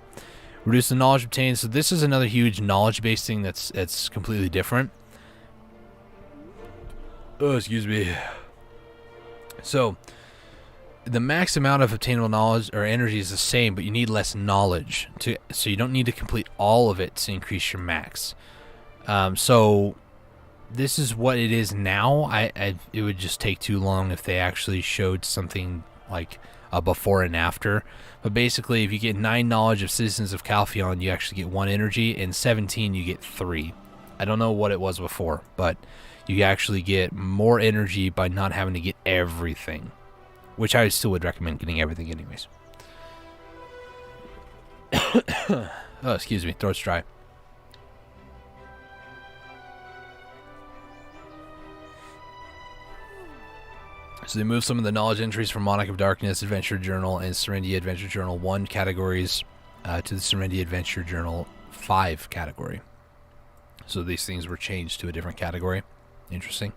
Reduce the knowledge obtained. So this is another huge knowledge-based thing that's completely different. Oh, excuse me. So the max amount of obtainable knowledge or energy is the same, but you need less knowledge so you don't need to complete all of it to increase your max. So this is what it is now. It would just take too long if they actually showed something like a before and after. But basically, if you get 9 knowledge of citizens of Calpheon, you actually get 1 energy, and 17 you get 3. I don't know what it was before, but you actually get more energy by not having to get everything, which I still would recommend getting everything anyways. Oh, excuse me, throat's dry. So they moved some of the knowledge entries from Monarch of Darkness Adventure Journal and Serendia Adventure Journal 1 categories to the Serendia Adventure Journal 5 category. So these things were changed to a different category. Interesting.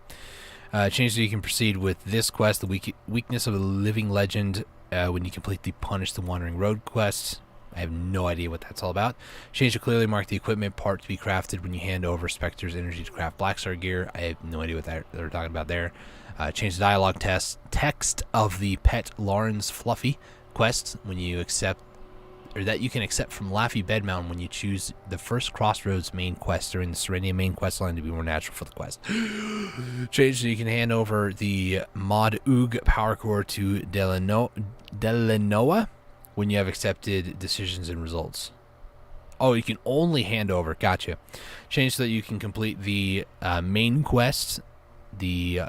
Change so you can proceed with this quest, the weakness of the living legend, when you complete the Punish the Wandering Road quest. I have no idea what that's all about. Change to clearly mark the equipment part to be crafted when you hand over Spectre's energy to craft Blackstar gear. I have no idea what they're talking about there. Change the dialogue text of the Pet Lauren's Fluffy quest when you accept, or that you can accept from Laffy Bedmound when you choose the first Crossroads main quest during the Serenia main quest line to be more natural for the quest. Change so you can hand over the Mod Oog power core to Delanoa when you have accepted decisions and results. Oh, you can only hand over. Gotcha. Change so that you can complete the main quest, the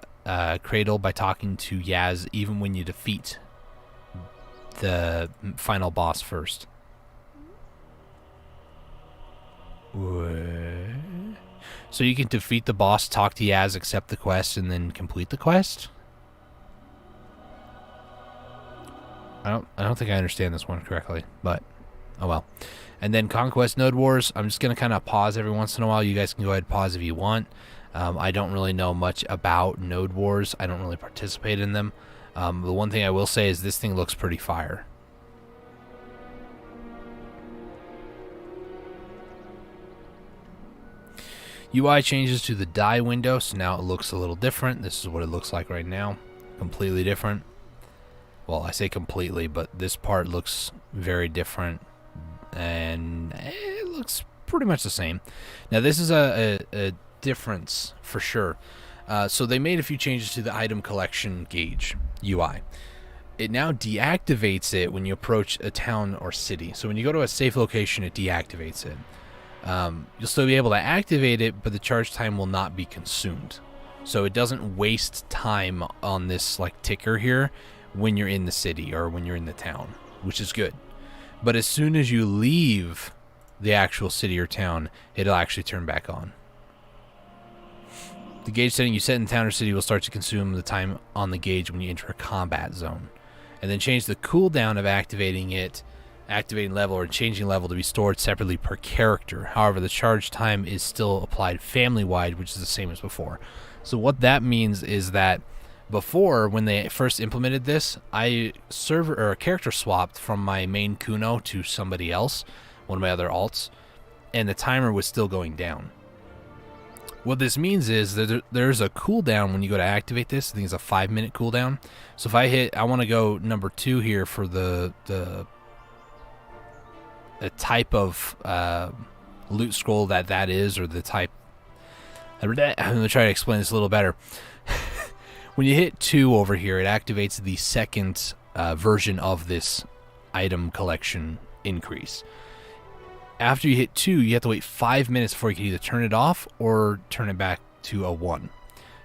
Cradle, by talking to Yaz even when you defeat the final boss first. So you can defeat the boss, talk to Yaz, accept the quest, and then complete the quest? I don't think I understand this one correctly, but oh well. And then Conquest Node Wars. I'm just going to kind of pause every once in a while. You guys can go ahead and pause if you want. I don't really know much about Node Wars. I don't really participate in them. The one thing I will say is this thing looks pretty fire. UI changes to the die window, so now it looks a little different. This is what it looks like right now. Completely different. Well, I say completely, but this part looks very different, and it looks pretty much the same. Now, this is a difference for sure. So they made a few changes to the item collection gauge UI. It now deactivates it when you approach a town or city. So when you go to a safe location, it deactivates it. You'll still be able to activate it, but the charge time will not be consumed. So it doesn't waste time on this like ticker here when you're in the city or when you're in the town, which is good. But as soon as you leave the actual city or town, it'll actually turn back on. The gauge setting you set in town or city will start to consume the time on the gauge when you enter a combat zone. And then change the cooldown of activating level or changing level to be stored separately per character. However, the charge time is still applied family-wide, which is the same as before. So what that means is that before, when they first implemented this, I character swapped from my main Kuno to somebody else, one of my other alts, and the timer was still going down. What this means is that there's a cooldown when you go to activate this. I think it's a 5-minute cooldown. So if I want to go number 2 here for the type of loot scroll that is, or the type. I'm going to try to explain this a little better. When you hit 2 over here, it activates the second version of this item collection increase. After you hit 2, you have to wait 5 minutes before you can either turn it off or turn it back to a 1.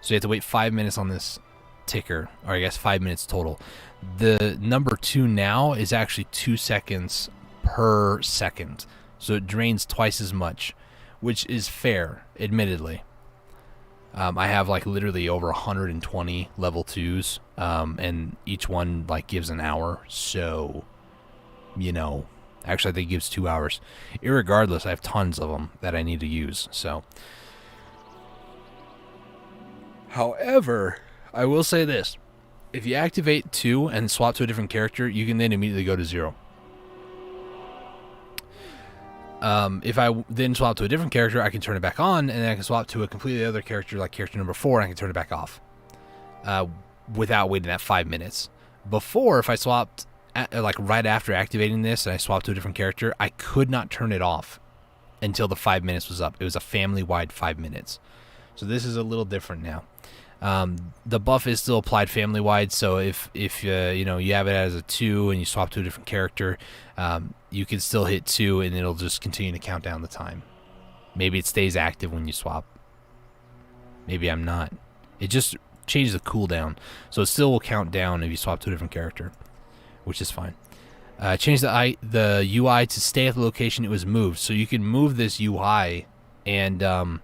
So you have to wait 5 minutes on this ticker, or I guess 5 minutes total. The number 2 now is actually 2 seconds per second. So it drains twice as much, which is fair, admittedly. I have like literally over 120 level 2s, and each one like gives an hour. So Actually, I think it gives 2 hours. Irregardless, I have tons of them that I need to use. So, however, I will say this. If you activate 2 and swap to a different character, you can then immediately go to 0. If I then swap to a different character, I can turn it back on, and then I can swap to a completely other character, like character number 4, and I can turn it back off without waiting that 5 minutes. Before, if I swapped, right after activating this, and I swapped to a different character, I could not turn it off until the 5 minutes was up. It was a family-wide 5 minutes. So this is a little different now. The buff is still applied family-wide, so if you have it as a 2 and you swap to a different character, you can still hit 2 and it'll just continue to count down the time. Maybe it stays active when you swap. Maybe I'm not. It just changes the cooldown, so it still will count down if you swap to a different character, which is fine. Change the UI to stay at the location it was moved, so you can move this UI, and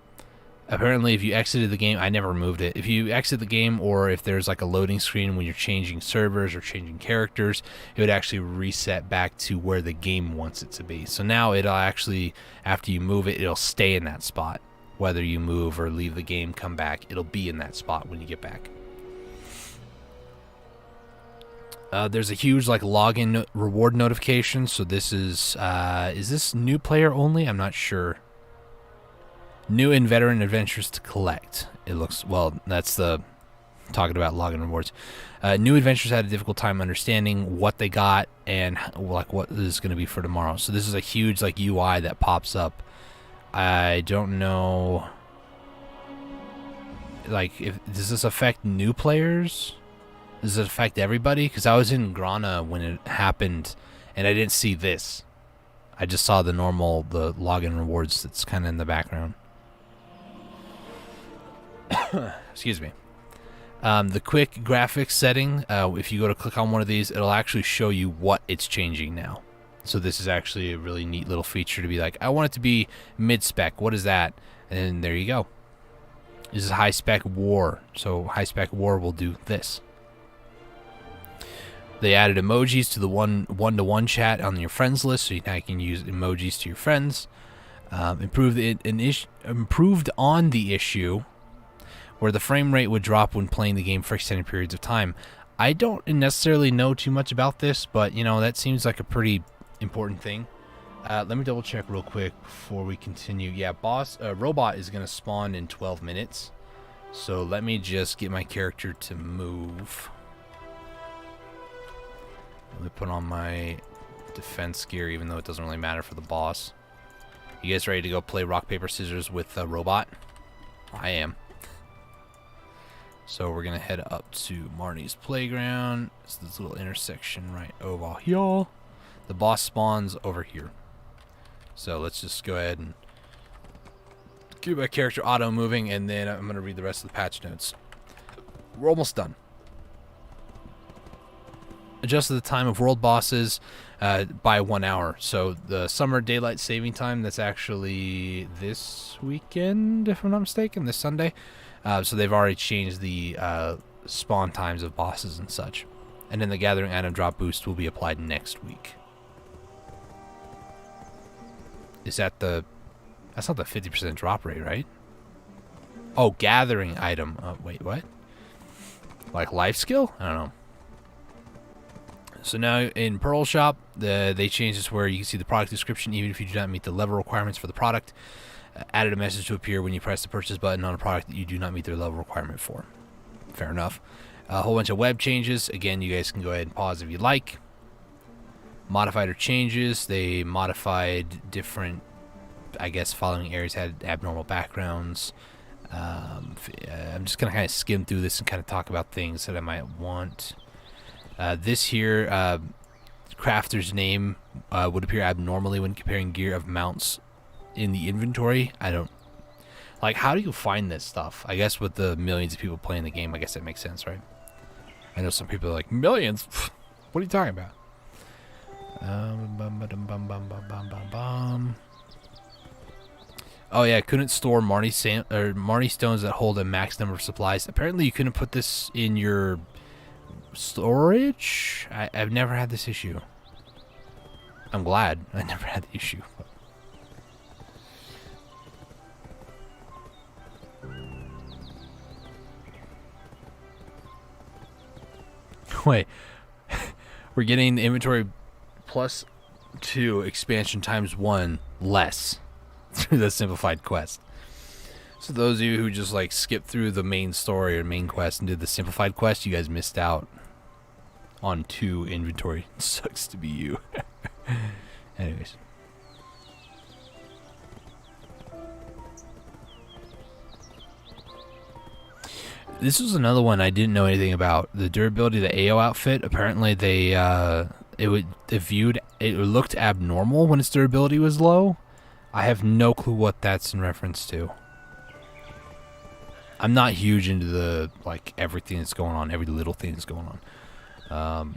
apparently if you exited the game, I never removed it. If you exit the game, or if there's like a loading screen when you're changing servers or changing characters, it would actually reset back to where the game wants it to be. So now it'll actually, after you move it, it'll stay in that spot. Whether you move or leave the game, come back, it'll be in that spot when you get back. There's a huge login reward notification. So this is this new player only? I'm not sure. New and veteran adventures to collect. It looks, well, that's the talking about login rewards. New adventures had a difficult time understanding what they got and what is going to be for tomorrow. So this is a huge UI that pops up. I don't know, if does this affect new players? Does it affect everybody? Because I was in Grana when it happened, and I didn't see this. I just saw the login rewards that's kind of in the background. Excuse me. The quick graphics setting, if you go to click on one of these, it'll actually show you what it's changing now. So this is actually a really neat little feature to be like, I want it to be mid-spec. What is that? And there you go. This is high-spec war. So high-spec war will do this. They added emojis to the one-to-one chat on your friends list, so you now can use emojis to your friends. Improved on the issue where the frame rate would drop when playing the game for extended periods of time. I don't necessarily know too much about this, but that seems like a pretty important thing. Let me double check real quick before we continue. Yeah, robot is going to spawn in 12 minutes. So let me just get my character to move. Let me put on my defense gear, even though it doesn't really matter for the boss. You guys ready to go play rock, paper, scissors with robot? I am. So we're going to head up to Marnie's playground. It's this little intersection right over here. The boss spawns over here. So let's just go ahead and keep my character auto moving, and then I'm going to read the rest of the patch notes. We're almost done. Adjusted the time of world bosses by 1 hour. So the summer daylight saving time, that's actually this weekend, if I'm not mistaken, this Sunday. So they've already changed the spawn times of bosses and such. And then the gathering item drop boost will be applied next week. Is that that's not the 50% drop rate, right? Oh, gathering item. Wait, what? Like life skill? I don't know. So now in Pearl Shop, they changed this where you can see the product description even if you do not meet the level requirements for the product. Added a message to appear when you press the purchase button on a product that you do not meet their level requirement for. Fair enough. A whole bunch of web changes. Again, you guys can go ahead and pause if you like. Modified or changes. They modified different, I guess, following areas had abnormal backgrounds. I'm just going to kind of skim through this and kind of talk about things that I might want. This here, crafter's name would appear abnormally when comparing gear of mounts in the inventory. I don't... how do you find this stuff? I guess with the millions of people playing the game, I guess that makes sense, right? I know some people are like, millions? What are you talking about? Oh yeah, couldn't store Marnie stones that hold a max number of supplies. Apparently you couldn't put this in your storage? I've never had this issue. I'm glad I never had the issue. Wait, we're getting the inventory plus 2 expansion times 1 less through the simplified quest. So those of you who just like skipped through the main story or main quest and did the simplified quest, you guys missed out on 2 inventory. Sucks to be you. Anyways. This was another one I didn't know anything about. The durability of the AO outfit. Apparently it looked abnormal when its durability was low. I have no clue what that's in reference to. I'm not huge into the like everything that's going on, every little thing that's going on.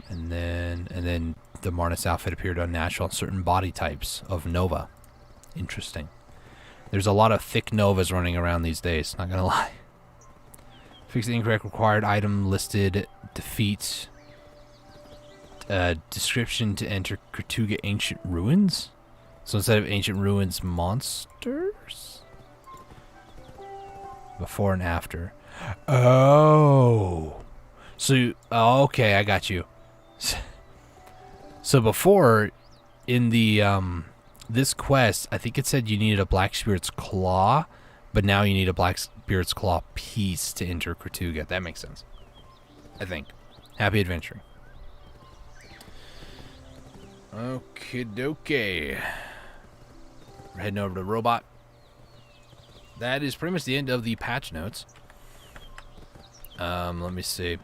And then the Marnus outfit appeared unnatural on certain body types of Nova. Interesting. There's a lot of thick Novas running around these days, not gonna lie. Fix the incorrect required item listed. Defeat. Description to enter Kratuga Ancient Ruins. So instead of Ancient Ruins, monsters? Before and after. Oh. So, okay, I got you. So before, in the, this quest, I think it said you needed a Black Spirit's Claw, but now you need a Black Spirit's Claw piece to enter Kratuga. That makes sense. I think. Happy adventuring. Okie dokie. We're heading over to Robot. That is pretty much the end of the patch notes. Let me see.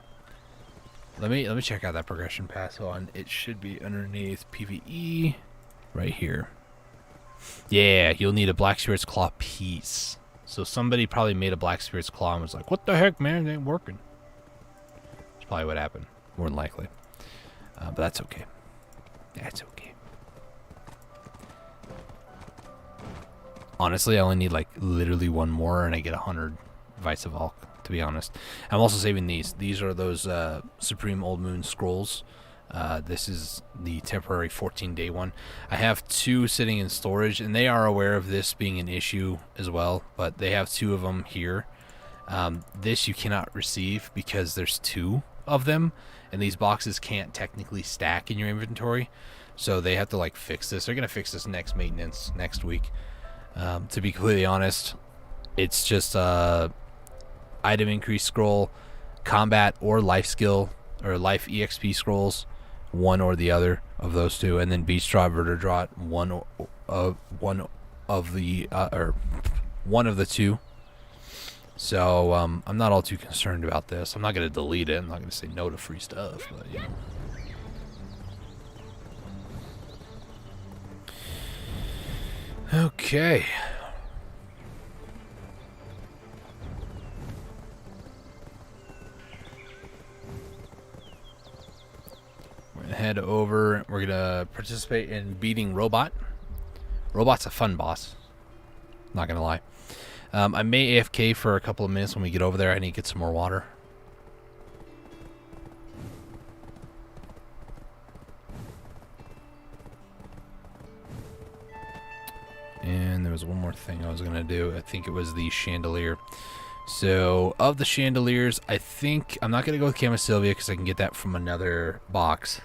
Let me check out that progression path on. It should be underneath PvE right here. Yeah, you'll need a Black Spirit's Claw piece. So somebody probably made a Black Spirit's Claw and was like, what the heck, man? It ain't working. That's probably what happened. More than likely. But that's okay. That's okay. Honestly, I only need like literally one more and I get 100 Vice of Hulk, to be honest. I'm also saving these. These are those Supreme Old Moon Scrolls. This is the temporary 14-day one. I have 2 sitting in storage, and they are aware of this being an issue as well, but they have 2 of them here. This you cannot receive because there's 2 of them, and these boxes can't technically stack in your inventory, so they have to like fix this. They're going to fix this next maintenance next week. To be completely honest, it's just item increase scroll, combat or life skill or life EXP scrolls, one or the other of those 2, and then beach draw, verter draw, one of the 2. So I'm not all too concerned about this. I'm not going to delete it. I'm not going to say no to free stuff, but you know. Okay. We're going to head over. We're going to participate in beating Robot. Robot's a fun boss. Not going to lie. I may AFK for a couple of minutes when we get over there. I need to get some more water. And there was one more thing I was going to do. I think it was the Chandelier. So, of the Chandeliers, I think I'm not going to go with Camasylvia because I can get that from another box.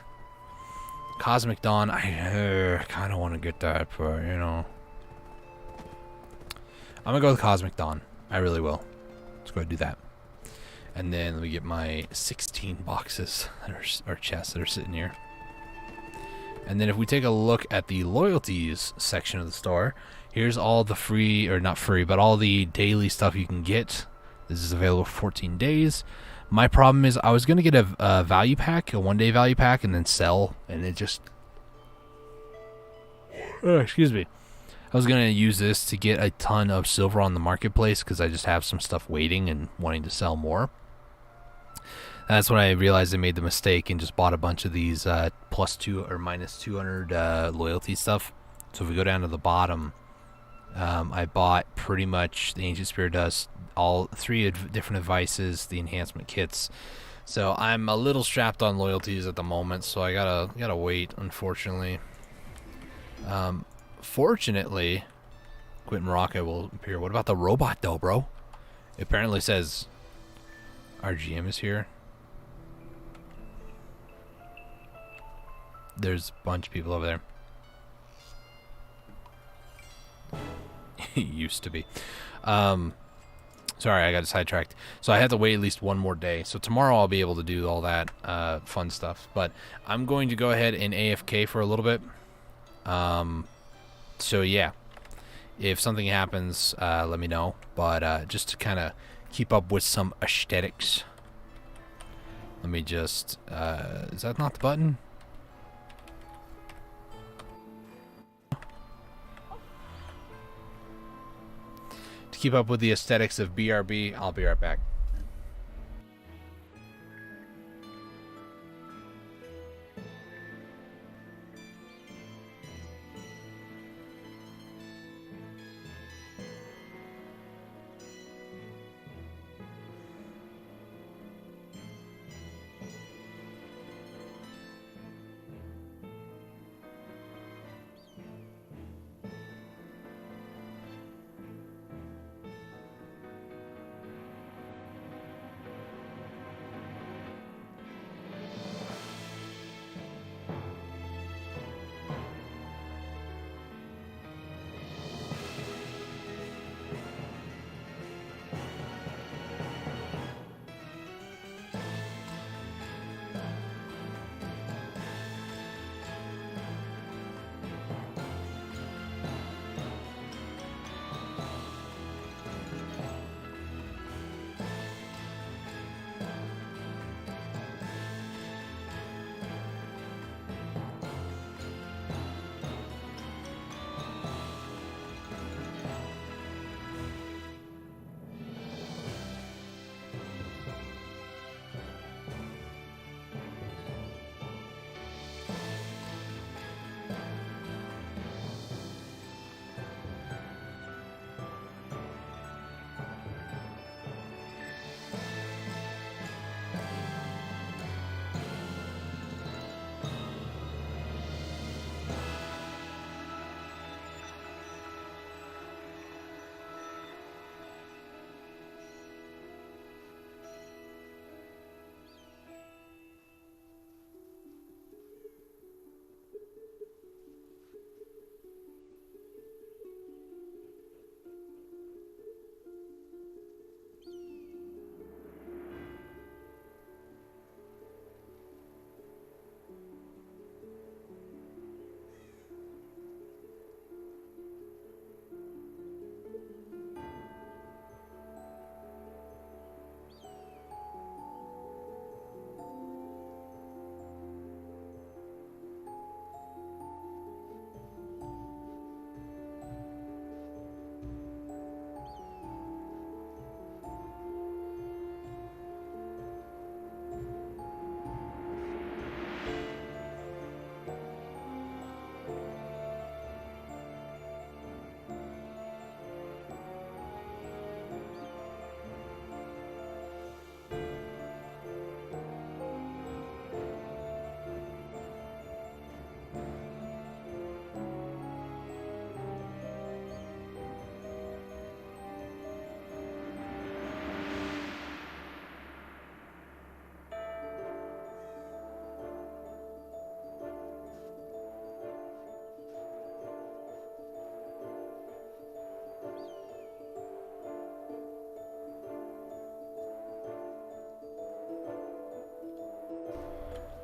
Cosmic Dawn, I kind of want to get that, but, you know. I'm going to go with Cosmic Dawn. I really will. Let's go ahead and do that. And then let me get my 16 boxes, or chests that are sitting here. And then if we take a look at the loyalties section of the store, here's all the free, or not free, but all the daily stuff you can get. This is available for 14 days. My problem is I was going to get a value pack, a one-day value pack, and then sell, and it just... excuse me. I was going to use this to get a ton of silver on the marketplace because I just have some stuff waiting and wanting to sell more. That's when I realized I made the mistake and just bought a bunch of these +2 or -200 loyalty stuff. So if we go down to the bottom, I bought pretty much the Ancient Spirit Dust, all 3 different advices, the enhancement kits. So I'm a little strapped on loyalties at the moment, so I gotta wait, unfortunately. Fortunately, Quentin Rocket will appear. What about the robot, though, bro? It apparently says our GM is here. There's a bunch of people over there. Used to be. Sorry, I got sidetracked. So I have to wait at least one more day. So tomorrow I'll be able to do all that fun stuff. But I'm going to go ahead and AFK for a little bit. So yeah, if something happens, let me know. But just to kind of keep up with some aesthetics, let me just... is that not the button? Keep up with the aesthetics of BRB. I'll be right back.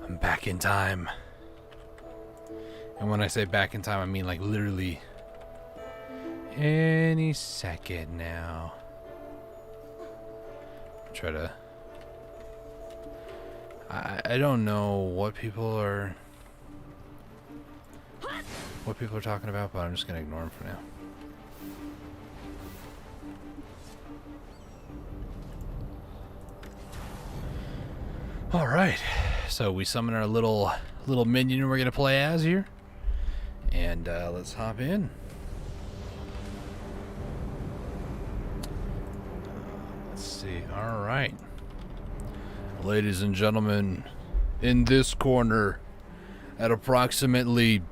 I'm back in time. And when I say back in time, I mean like literally any second now. Try to... I don't know what people are talking about, but I'm just gonna ignore them for now. All right, so we summon our little minion we're gonna play as here, and let's hop in. Let's see. All right, ladies and gentlemen, in this corner, at approximately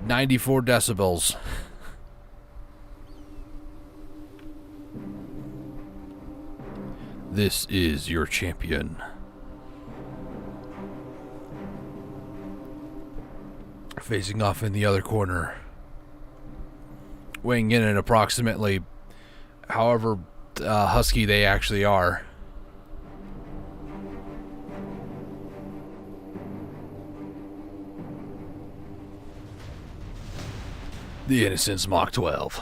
94 decibels. This is your champion. Facing off in the other corner. Weighing in at approximately however husky they actually are. The Innocence Mach 12.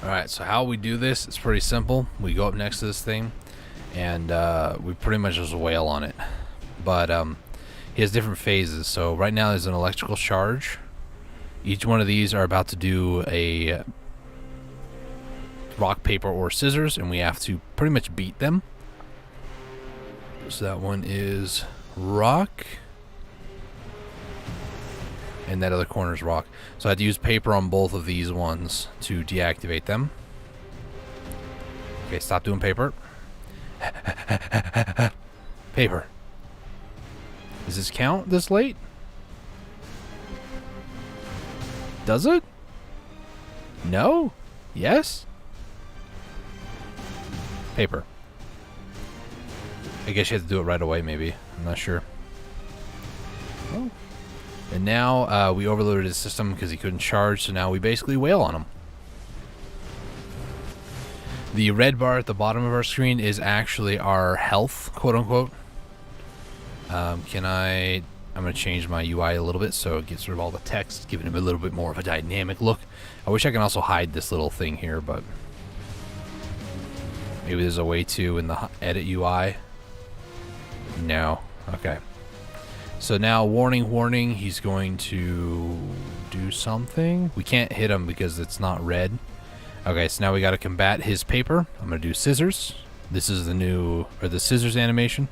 Alright, so how we do this, it's pretty simple. We go up next to this thing, and we pretty much just wail on it. But he has different phases. So right now there's an electrical charge. Each one of these are about to do a rock, paper, or scissors, and we have to pretty much beat them. So that one is rock, and that other corner is rock. So I had to use paper on both of these ones to deactivate them. Okay, stop doing paper. Paper. Does this count this late? Does it? No? Yes? Paper. I guess you have to do it right away, maybe. I'm not sure. Oh. And now we overloaded his system because he couldn't charge, so now we basically wail on him. The red bar at the bottom of our screen is actually our health, quote unquote. I'm going to change my UI a little bit so it gets rid of all the text, giving him a little bit more of a dynamic look. I wish I can also hide this little thing here, but maybe there's a way to in the edit UI. No. Okay. So now, warning, he's going to do something. We can't hit him because it's not red. Okay, so now we got to combat his paper. I'm going to do scissors. This is the scissors animation.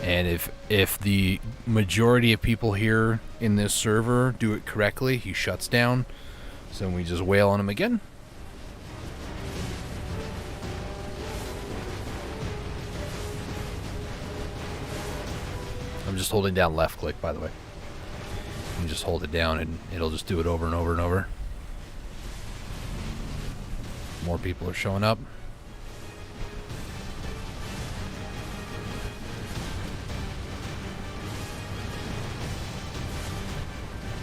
And if the majority of people here in this server do it correctly, he shuts down. So we just wail on him again. I'm just holding down left click, by the way. You can just hold it down and it'll just do it over and over and over. More people are showing up.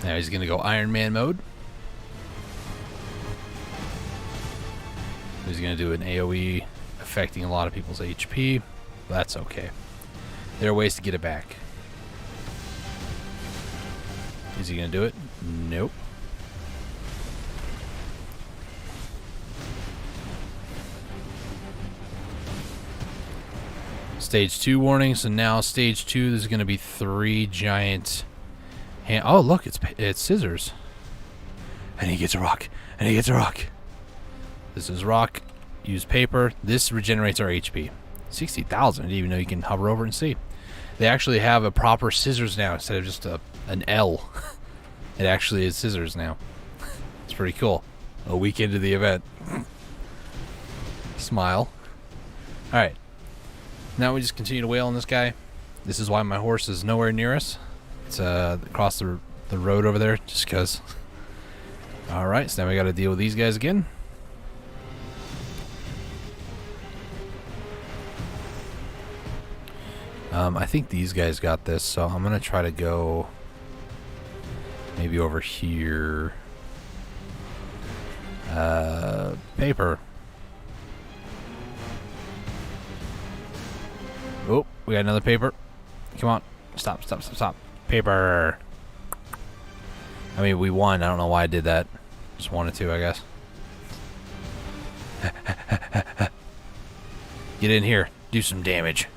Now he's going to go Iron Man mode. He's going to do an AoE affecting a lot of people's HP. That's okay. There are ways to get it back. Is he going to do it? Nope. Stage 2 warning. So now stage 2, there's going to be 3 giant... Oh, look, it's scissors. And he gets a rock. And he gets a rock. This is rock. Use paper. This regenerates our HP. 60,000. I didn't even know you can hover over and see. They actually have a proper scissors now instead of just an L. It actually is scissors now. It's pretty cool. A week into the event. Smile. Alright. Now we just continue to wail on this guy. This is why my horse is nowhere near us. It's across the road over there, just because. Alright, so now we got to deal with these guys again. I think these guys got this, so I'm going to try to go maybe over here. Paper. Oh, we got another paper. Come on. Stop. Paper. I mean, we won. I don't know why I did that. Just wanted to, I guess. Get in here. Do some damage.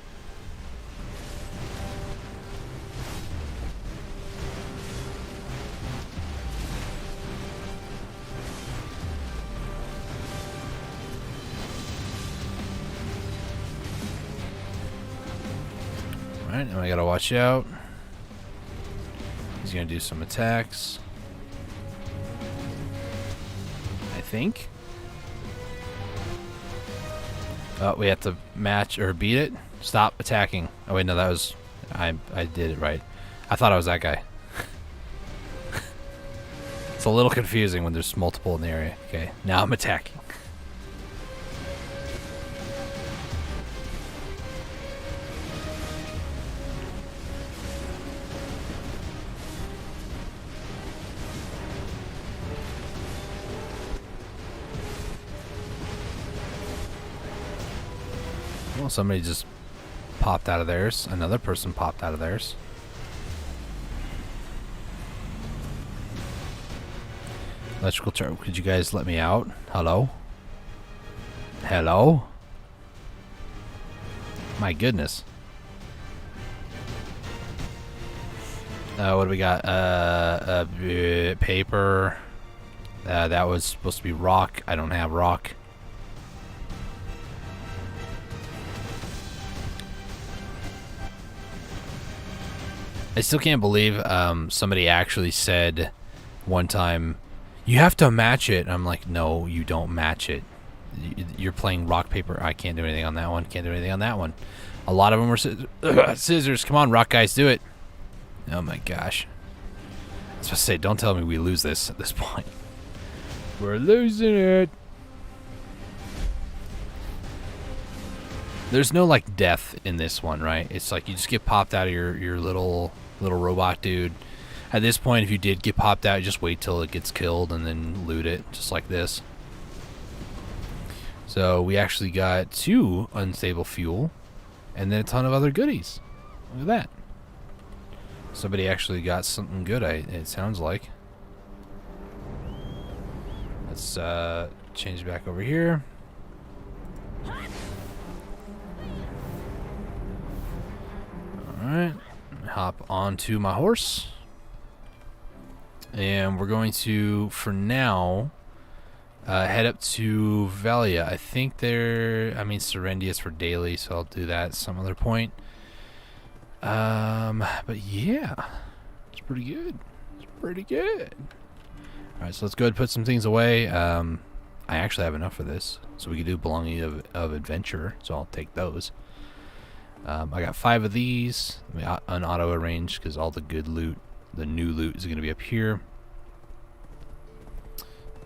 Alright, now I gotta watch out. He's gonna do some attacks. I think. Oh, we have to match or beat it. Stop attacking. Oh wait, no, that was... I did it right. I thought I was that guy. It's a little confusing when there's multiple in the area. Okay, now I'm attacking. Well, somebody just popped out of theirs. Another person popped out of theirs. Electrical charge. Could you guys let me out? Hello? Hello? My goodness. What do we got? Paper. That was supposed to be rock. I don't have rock. I still can't believe somebody actually said one time, you have to match it. I'm like, no, you don't match it. You're playing rock, paper. I can't do anything on that one. Can't do anything on that one. A lot of them were scissors. Come on, rock guys, do it. Oh my gosh. I was supposed to say, don't tell me we lose this at this point. We're losing it. There's no like death in this one, right? It's like you just get popped out of your little robot dude. At this point, if you did get popped out, you just wait till it gets killed and then loot it, just like this. So we actually got 2 unstable fuel and then a ton of other goodies. Look at that. Somebody actually got something good, it sounds like. Let's change back over here. Alright, hop onto my horse. And we're going to, for now, head up to Velia. I think Serendia is for daily, so I'll do that at some other point. But yeah, it's pretty good. It's pretty good. Alright, so let's go ahead and put some things away. I actually have enough for this, so we can do Belonging of Adventure, so I'll take those. I got 5 of these. Unauto arrange because all the good loot, the new loot, is going to be up here.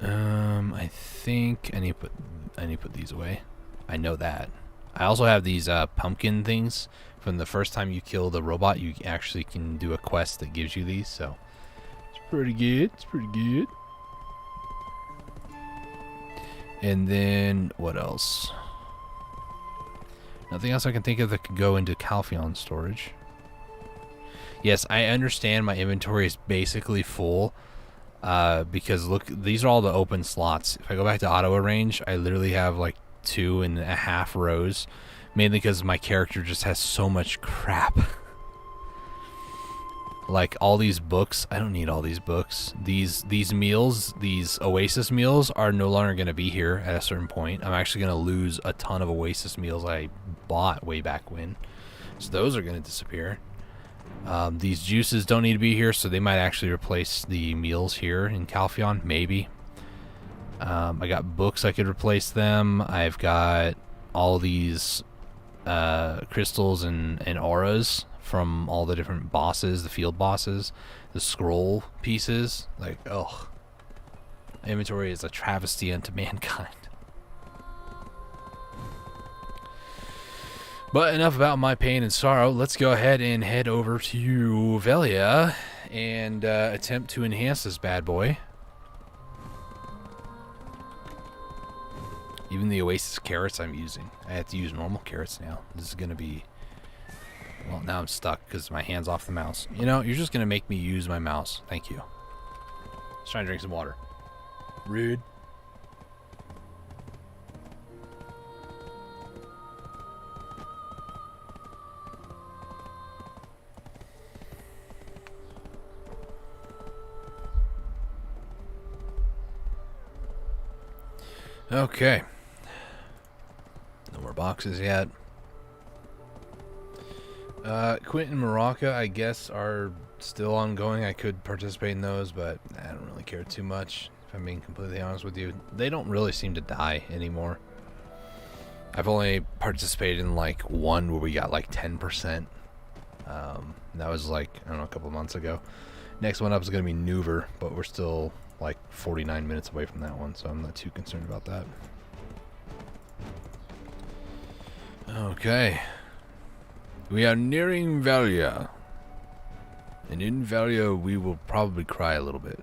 I think I need to put these away. I know that. I also have these pumpkin things from the first time you kill the robot. You actually can do a quest that gives you these, so it's pretty good. It's pretty good. And then what else? Nothing else I can think of that could go into Calpheon storage. Yes, I understand my inventory is basically full because look, these are all the open slots. If I go back to auto arrange, I literally have like 2.5 rows, mainly because my character just has so much crap. Like all these books, I don't need all these books. These meals, these Oasis meals are no longer going to be here at a certain point. I'm actually going to lose a ton of Oasis meals I bought way back when. So those are going to disappear. These juices don't need to be here, so they might actually replace the meals here in Calpheon, maybe. I got books, I could replace them. I've got all these crystals and auras from all the different bosses, the field bosses, the scroll pieces. Like, oh, inventory is a travesty unto mankind. But enough about my pain and sorrow. Let's go ahead and head over to Velia and attempt to enhance this bad boy. Even the Oasis carrots I'm using, I have to use normal carrots now. This is going to be... Well, now I'm stuck because my hand's off the mouse. You know, you're just going to make me use my mouse. Thank you. Let's try and drink some water. Rude. Okay. No more boxes yet. Quint and Morocco, I guess, are still ongoing. I could participate in those, but I don't really care too much, if I'm being completely honest with you. They don't really seem to die anymore. I've only participated in like one where we got like 10%. That was like, I don't know, a couple months ago. Next one up is going to be Nuver, but we're still like 49 minutes away from that one, so I'm not too concerned about that. Okay. We are nearing Valia. And in Valia, we will probably cry a little bit.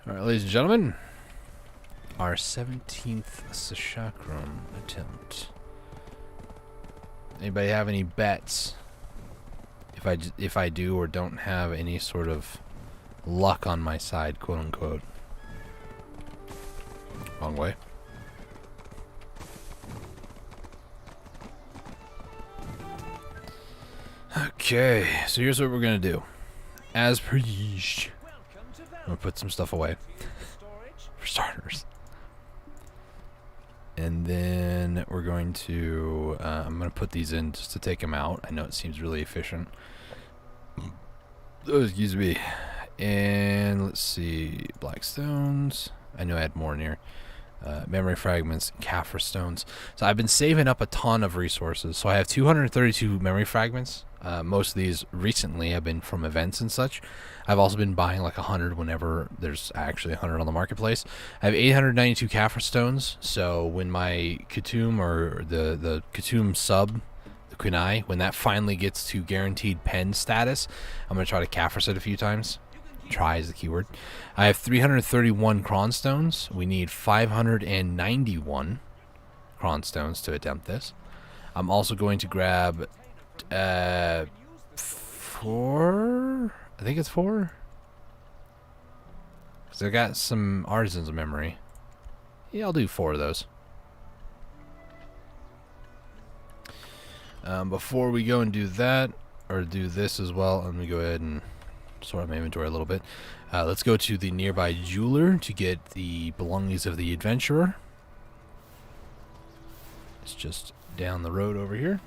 Alright, ladies and gentlemen. Our 17th Sah Chakram attempt. Anybody have any bets? If I do or don't have any sort of luck on my side, quote unquote. Wrong way. Okay, so here's what we're gonna do. As per usual, I'm gonna put some stuff away for starters, and then we're going to. I'm gonna put these in just to take them out. I know it seems really efficient. Oh, excuse me. And let's see, black stones. I know I had more in here. Memory fragments, Kaffir stones. So I've been saving up a ton of resources. So I have 232 memory fragments. Most of these recently have been from events and such. I've also been buying like 100 whenever there's actually 100 on the marketplace. I have 892 Kaffir stones. So when my Khatum or the Khatum sub, the Kunai, when that finally gets to guaranteed pen status, I'm going to try to Kaffir it a few times. Try is the keyword. I have 331 cronstones. We need 591 cronstones to attempt this. I'm also going to grab 4. I think it's 4. Because I got some artisans of memory. Yeah, I'll do 4 of those. Before we go and do that, or do this as well, let me go ahead and sort out my inventory a little bit. Let's go to the nearby jeweler to get the belongings of the adventurer. It's just down the road over here.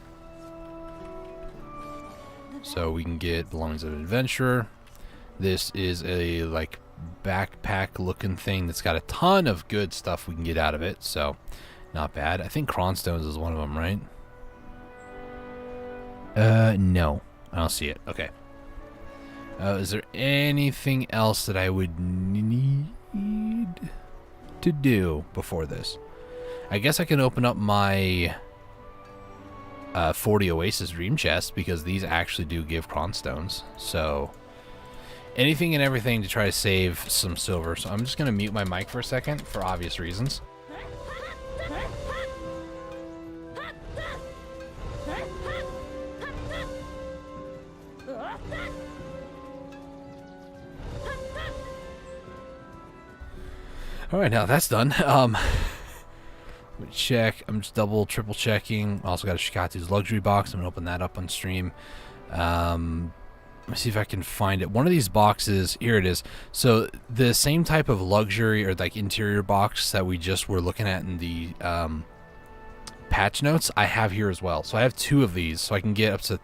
So we can get belongings of an adventurer. This is a like backpack looking thing that's got a ton of good stuff we can get out of it, so not bad. I think cronstones is one of them, right? No, I don't see it. Okay. Is there anything else that I would need to do before this? I guess I can open up my 40 Oasis Dream Chest, because these actually do give cronstones. So anything and everything to try to save some silver. So I'm just going to mute my mic for a second for obvious reasons. Alright, now that's done. Let me check. I'm just triple checking. Also got a Shikatsu's luxury box. I'm going to open that up on stream. Let me see if I can find it. One of these boxes, here it is. So the same type of luxury or like interior box that we just were looking at in the patch notes, I have here as well. So I have 2 of these, so I can get up to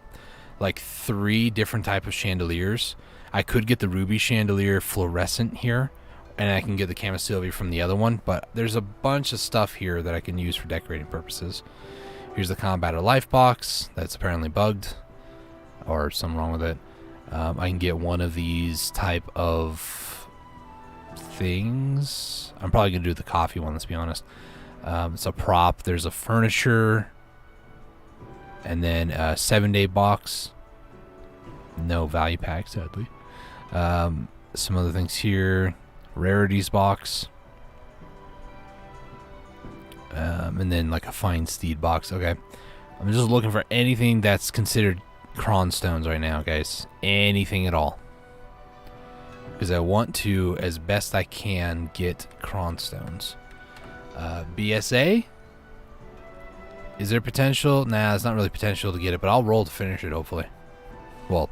like 3 different type of chandeliers. I could get the ruby chandelier fluorescent here, and I can get the Camasylvia from the other one, but there's a bunch of stuff here that I can use for decorating purposes. Here's the Combatter Life box that's apparently bugged, or something wrong with it. I can get one of these type of things. I'm probably going to do the coffee one, let's be honest. It's a prop. There's a furniture, and then a 7-day box. No value pack, sadly. Some other things here. Rarities box, and then like a fine steed box. Okay, I'm just looking for anything that's considered cronstones right now, guys. Anything at all, because I want to, as best I can, get cronstones. BSA, is there potential? Nah, there's not really potential to get it, but I'll roll to finish it, hopefully. Well,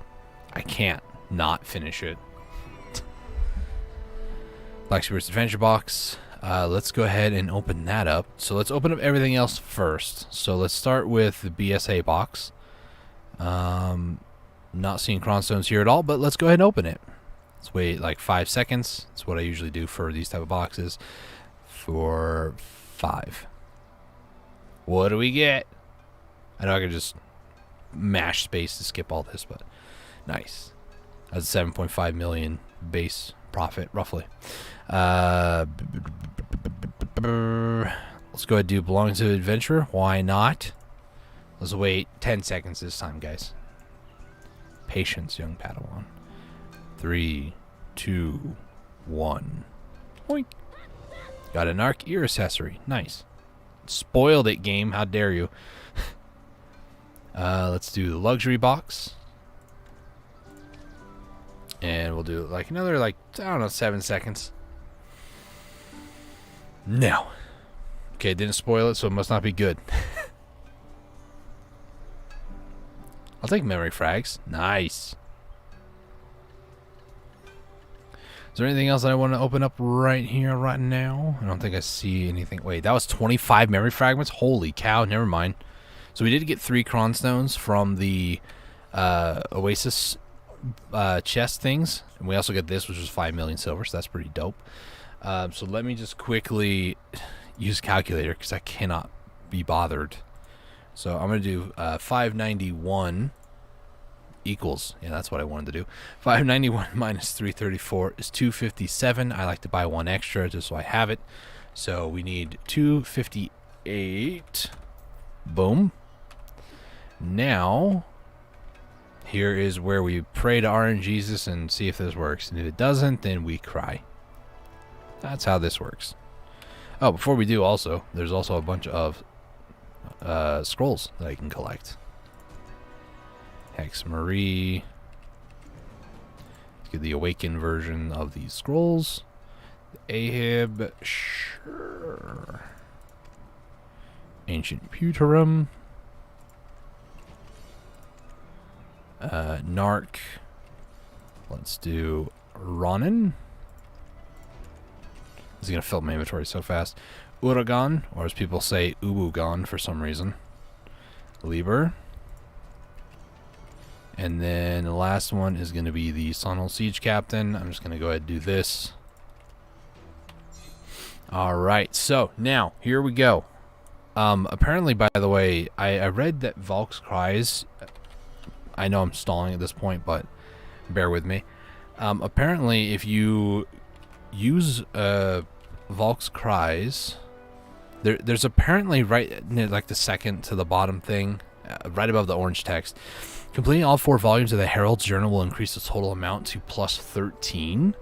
I can't not finish it. Black Spirit's Adventure Box. Let's go ahead and open that up. So let's open up everything else first. So let's start with the BSA box. Not seeing cronstones here at all, but let's go ahead and open it. Let's wait like 5 seconds. That's what I usually do for these type of boxes. For 5. What do we get? I know I could just mash space to skip all this, but nice. That's 7.5 million base profit, roughly. Let's go ahead and do belonging to adventurer. Why not? Let's wait 10 seconds this time, guys. Patience, young Padawan. 3, 2, 1. Oink. Got an arc ear accessory. Nice. Spoiled it, game. How dare you? Let's do the luxury box. And we'll do like another, like, I don't know, 7 seconds. No. Okay, didn't spoil it, so it must not be good. I'll take memory frags. Nice. Is there anything else that I want to open up right here, right now? I don't think I see anything. Wait, that was 25 memory fragments? Holy cow, never mind. So we did get 3 cronstones from the Oasis chest things. And we also get this, which was 5 million silver, so that's pretty dope. So let me just quickly use calculator, because I cannot be bothered. So I'm going to do 591 equals, yeah, that's what I wanted to do. 591 minus 334 is 257. I like to buy 1 extra just so I have it. So we need 258. Boom. Now, here is where we pray to RNGesus and see if this works. And if it doesn't, then we cry. That's how this works. Oh, before we do also, there's also a bunch of scrolls that I can collect. Hex Marie. Let's get the awakened version of these scrolls. Ahib, sure. Ancient Puterum. Narc. Let's do Ronin. This is going to fill my inventory so fast. Uragan, or as people say, Ubugan for some reason. Liber. And then the last one is going to be the Sonal Siege Captain. I'm just going to go ahead and do this. Alright, so now, here we go. Apparently, by the way, I read that Valk's Cries... I know I'm stalling at this point, but bear with me. Apparently, if you use Valk's Cries... There's apparently right near, like, the second to the bottom thing, right above the orange text. Completing all 4 volumes of the Herald's Journal will increase the total amount to plus 13.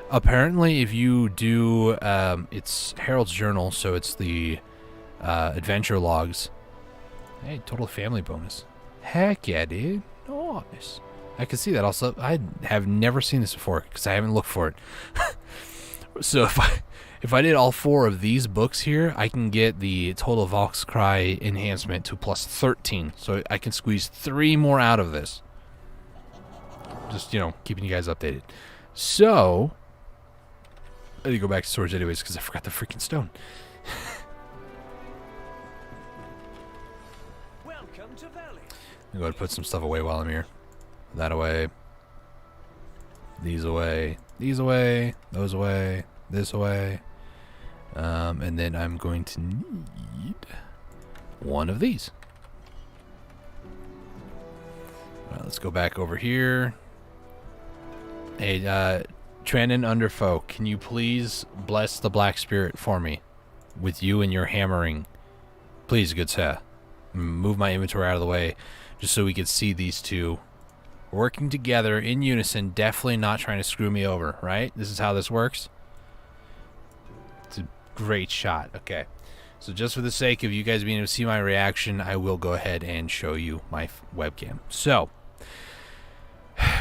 Apparently, if you do, it's Herald's Journal, so it's the adventure logs. Hey, total family bonus. Heck yeah, dude. Nice. I can see that also. I have never seen this before because I haven't looked for it. So if I did all 4 of these books here, I can get the total Valk's Cry enhancement to plus 13. So I can squeeze 3 more out of this. Just, you know, keeping you guys updated. So, I need to go back to storage anyways because I forgot the freaking stone. Welcome to Valley. I'm going to put some stuff away while I'm here. That away. These away. These away. Those away. This away. And then I'm going to need 1 of these. All right, let's go back over here. Hey, Tranon Underfoe, can you please bless the Black Spirit for me with you and your hammering? Please, good sir. Move my inventory out of the way just so we can see these two working together in unison, definitely not trying to screw me over, right? This is how this works. It's a great shot. Okay. So just for the sake of you guys being able to see my reaction, I will go ahead and show you my webcam. So,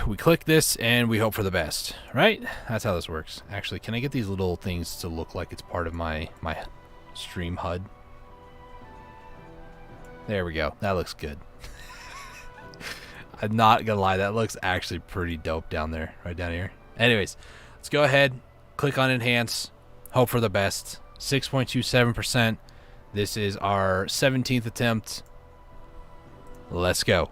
we click this and we hope for the best, right? That's how this works. Actually, can I get these little things to look like it's part of my stream HUD? There we go. That looks good. I'm not gonna lie, that looks actually pretty dope down there, right down here. Anyways, let's go ahead, click on enhance. Hope for the best. 6.27%. This is our 17th attempt. Let's go.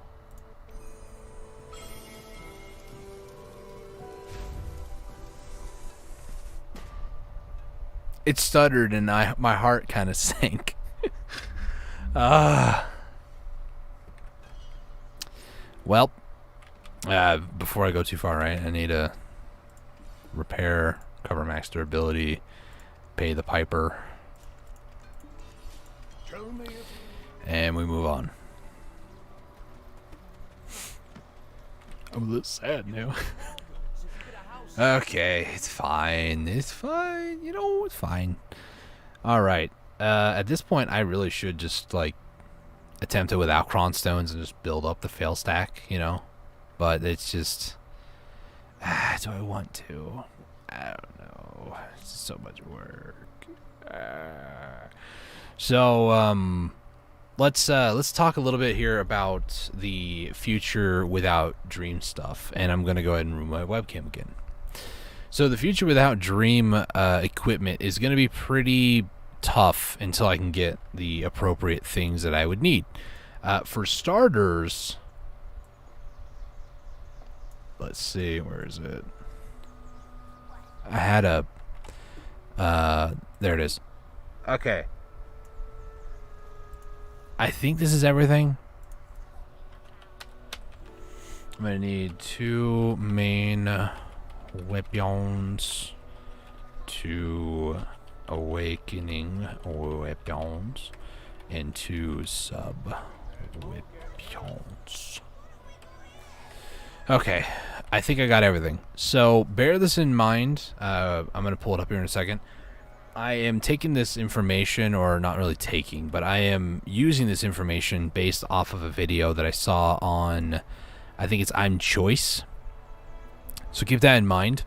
It stuttered and my heart kind of sank. Well, before I go too far, right, I need to repair, cover max durability, pay the piper, and we move on. I'm a little sad now. Okay, it's fine. It's fine. You know, it's fine. Alright. At this point, I really should just, like, attempt it without cron stones and just build up the fail stack, you know? But it's just... do I want to? I don't know. It's so much work. Let's talk a little bit here about the future without dream stuff, and I'm gonna go ahead and remove my webcam again. So the future without dream equipment is gonna be pretty tough until I can get the appropriate things that I would need. For starters, let's see, where is it? I had a there it is. Okay. I think this is everything. I'm gonna need 2 main weapons, 2 awakening weapons, and 2 sub weapons. Okay, I think I got everything. So bear this in mind. I'm gonna pull it up here in a second. I am taking this information, or not really taking, but I am using this information based off of a video that I saw on, I think it's I'm Choice. So keep that in mind.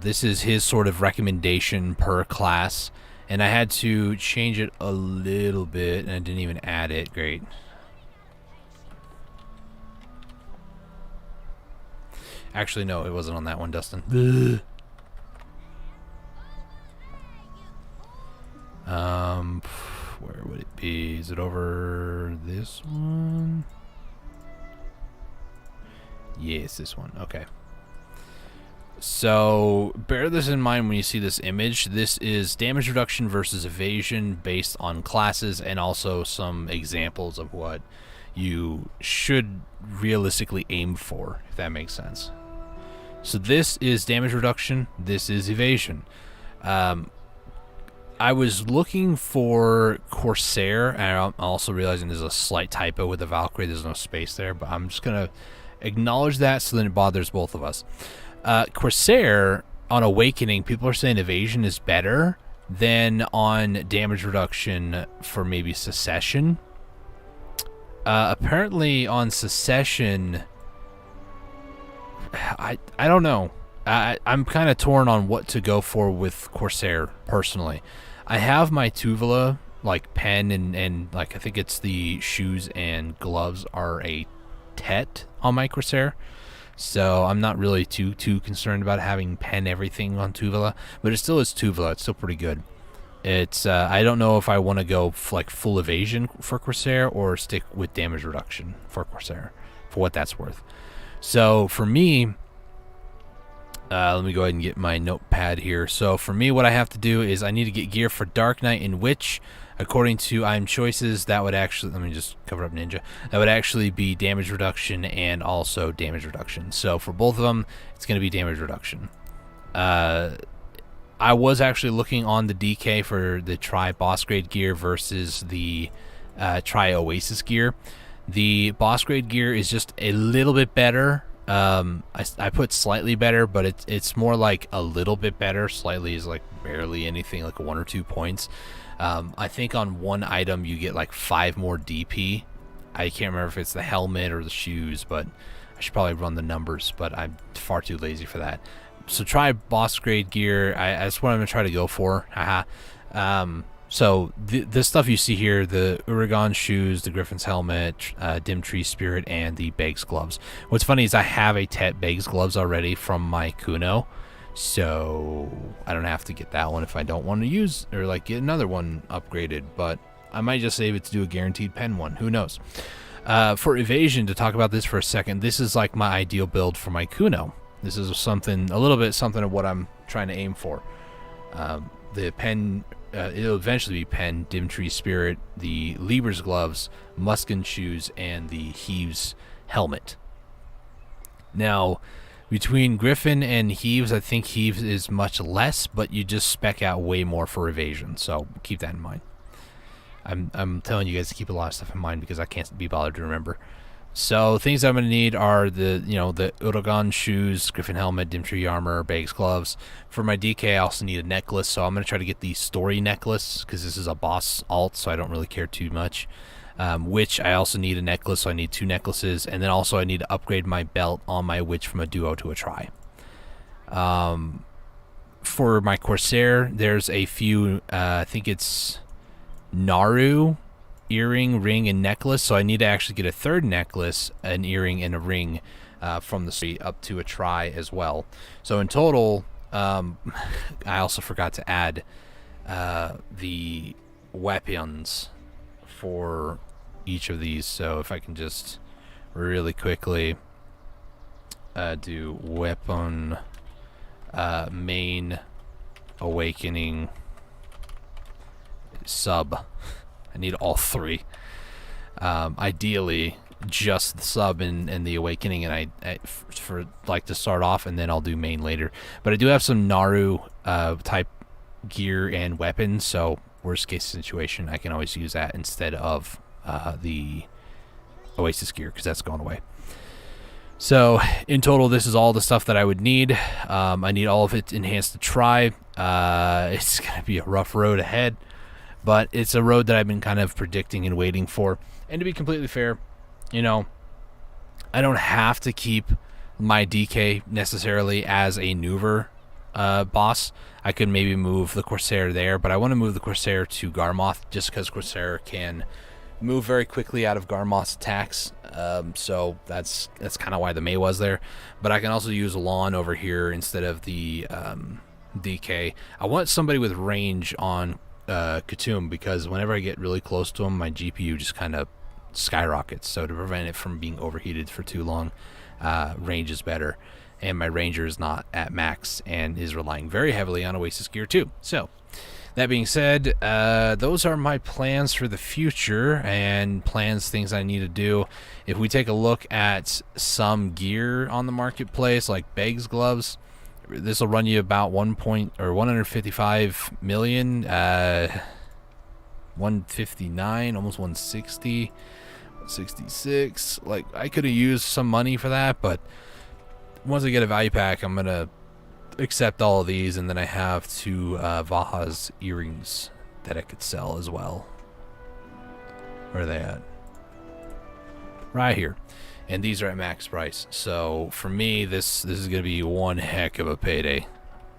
This is his sort of recommendation per class, and I had to change it a little bit, and I didn't even add it. Great. Actually, no, it wasn't on that one, Dustin. Ugh. Where would it be? Is it over this one? Yes, this one. Okay. So bear this in mind when you see this image. This is damage reduction versus evasion based on classes, and also some examples of what you should realistically aim for, if that makes sense. So this is damage reduction. This is evasion. I was looking for Corsair, and I'm also realizing there's a slight typo with the Valkyrie. There's no space there, but I'm just going to acknowledge that so then it bothers both of us. Corsair, on Awakening, people are saying evasion is better than on damage reduction for maybe Secession. Apparently on Secession, I don't know. I'm kind of torn on what to go for with Corsair, personally. I have my Tuvala, like, pen, and like, I think it's the shoes and gloves are a TET on my Corsair. So I'm not really too concerned about having pen everything on Tuvala, but it still is Tuvala. It's still pretty good. It's I don't know if I want to go like full evasion for Corsair or stick with damage reduction for Corsair, for what that's worth. So for me, let me go ahead and get my notepad here. So for me, what I have to do is I need to get gear for Dark Knight, in which, according to I'm Choices, that would actually, let me just cover up Ninja, that would actually be damage reduction and also damage reduction. So for both of them, it's going to be damage reduction. I was actually looking on the DK for the Tri Boss Grade gear versus the Tri Oasis gear. The Boss Grade gear is just a little bit better. I put slightly better, but it's more like a little bit better. Slightly is like barely anything, like 1 or 2 points. I think on one item you get like 5 more DP. I can't remember if it's the helmet or the shoes, but I should probably run the numbers, but I'm far too lazy for that. So try boss grade gear. That's what I'm going to try to go for. Haha. So the stuff you see here, the Uragon shoes, the Griffin's helmet, Dim Tree Spirit, and the Beggs gloves. What's funny is I have a TET Beggs gloves already from my Kuno. So I don't have to get that one if I don't want to use, or like get another one upgraded, but I might just save it to do a guaranteed pen one. Who knows? For evasion, to talk about this for a second, this is like my ideal build for my Kuno. This is something, a little bit something of what I'm trying to aim for. The pen, it'll eventually be pen, dim tree spirit, the Lieber's gloves, Muskin shoes, and the Heaves helmet. Now, between Griffin and Heaves, I think Heaves is much less, but you just spec out way more for evasion, so keep that in mind. I'm telling you guys to keep a lot of stuff in mind because I can't be bothered to remember. So things I'm going to need are the Uragan shoes, Griffin helmet, dim tree armor, Bags gloves. For my DK, I also need a necklace, so I'm going to try to get the story necklace because this is a boss alt, so I don't really care too much. Witch, I also need a necklace, so I need 2 necklaces, and then also I need to upgrade my belt on my Witch from a duo to a tri. For my Corsair, there's a few, I think it's Naru, earring, ring, and necklace, so I need to actually get a 3rd necklace, an earring, and a ring from the street up to a tri as well. So in total, I also forgot to add the weapons for each of these, so if I can just really quickly do weapon, main, awakening, sub. I need all 3. Ideally, just the sub and the awakening, and I for like to start off, and then I'll do main later. But I do have some Naru type gear and weapons, so worst case situation, I can always use that instead of the Oasis gear because that's gone away. So in total, this is all the stuff that I would need. I need all of it enhanced to try. It's gonna be a rough road ahead, but it's a road that I've been kind of predicting and waiting for. And to be completely fair, you know, I don't have to keep my DK necessarily as a Nuver boss. I could maybe move the Corsair there, but I want to move the Corsair to Garmoth just because Corsair can move very quickly out of Garmoth's attacks. So that's kind of why the May was there. But I can also use Lawn over here instead of the DK. I want somebody with range on Khatum because whenever I get really close to him, my GPU just kind of skyrockets. So to prevent it from being overheated for too long, range is better. And my Ranger is not at max and is relying very heavily on Oasis gear too. So that being said, those are my plans for the future and things I need to do. If we take a look at some gear on the marketplace, like Beg's gloves, this will run you about 155 million, 159, almost 160, 166. Like, I could have used some money for that, but once I get a value pack, I'm gonna accept all of these, and then I have 2 Vaha's earrings that I could sell as well. Where are they at? Right here. And these are at max price. So for me, this is gonna be one heck of a payday.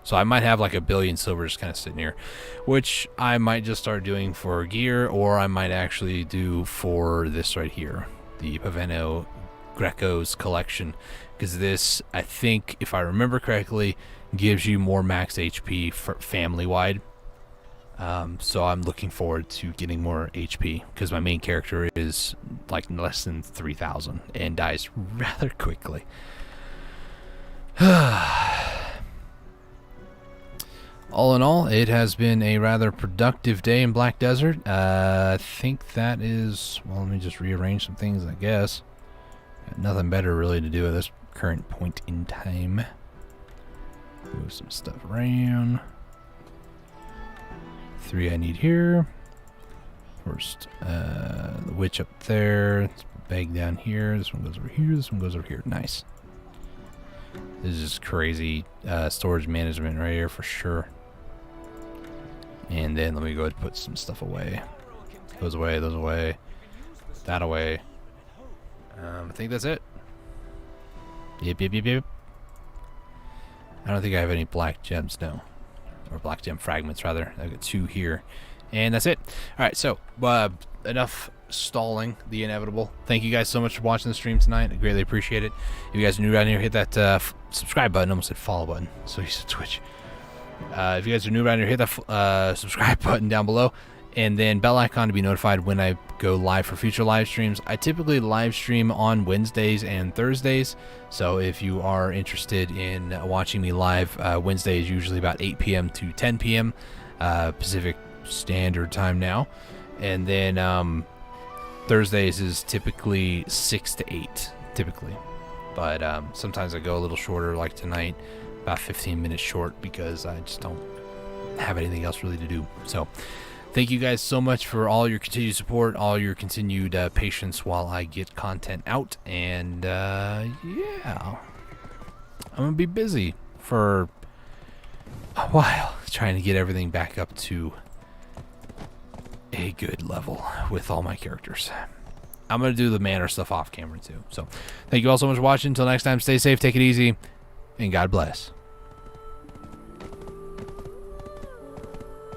So I might have like 1 billion silver just kind of sitting here, which I might just start doing for gear, or I might actually do for this right here, the Paveno Greco's collection, because this, I think, if I remember correctly, gives you more max HP for family-wide. So I'm looking forward to getting more HP because my main character is like less than 3,000 and dies rather quickly. All in all, it has been a rather productive day in Black Desert. I think that is, well, let me just rearrange some things, I guess. Got nothing better really to do at this current point in time. Move some stuff around. 3 I need here. First, the witch up there. Bag down here. This one goes over here. This one goes over here. Nice. This is crazy storage management right here for sure. And then let me go ahead and put some stuff away. Those away, those away. That away. I think that's it. Yep. I don't think I have any black gems, no. Or black gem fragments, rather. I've got 2 here. And that's it. Alright, so, enough stalling the inevitable. Thank you guys so much for watching the stream tonight. I greatly appreciate it. If you guys are new around here, hit that subscribe button. I almost said follow button, so you said Twitch. If you guys are new around here, hit that subscribe button down below, and then bell icon to be notified when I go live for future live streams. I typically live stream on Wednesdays and Thursdays, so if you are interested in watching me live, Wednesday is usually about 8 p.m. to 10 p.m. Pacific Standard Time now, and then Thursdays is typically 6 to 8, typically, but sometimes I go a little shorter, like tonight, about 15 minutes short, because I just don't have anything else really to do. So thank you guys so much for all your continued support, all your continued patience while I get content out. And yeah, I'm going to be busy for a while trying to get everything back up to a good level with all my characters. I'm going to do the manner stuff off camera too. So thank you all so much for watching. Until next time, stay safe, take it easy, and God bless.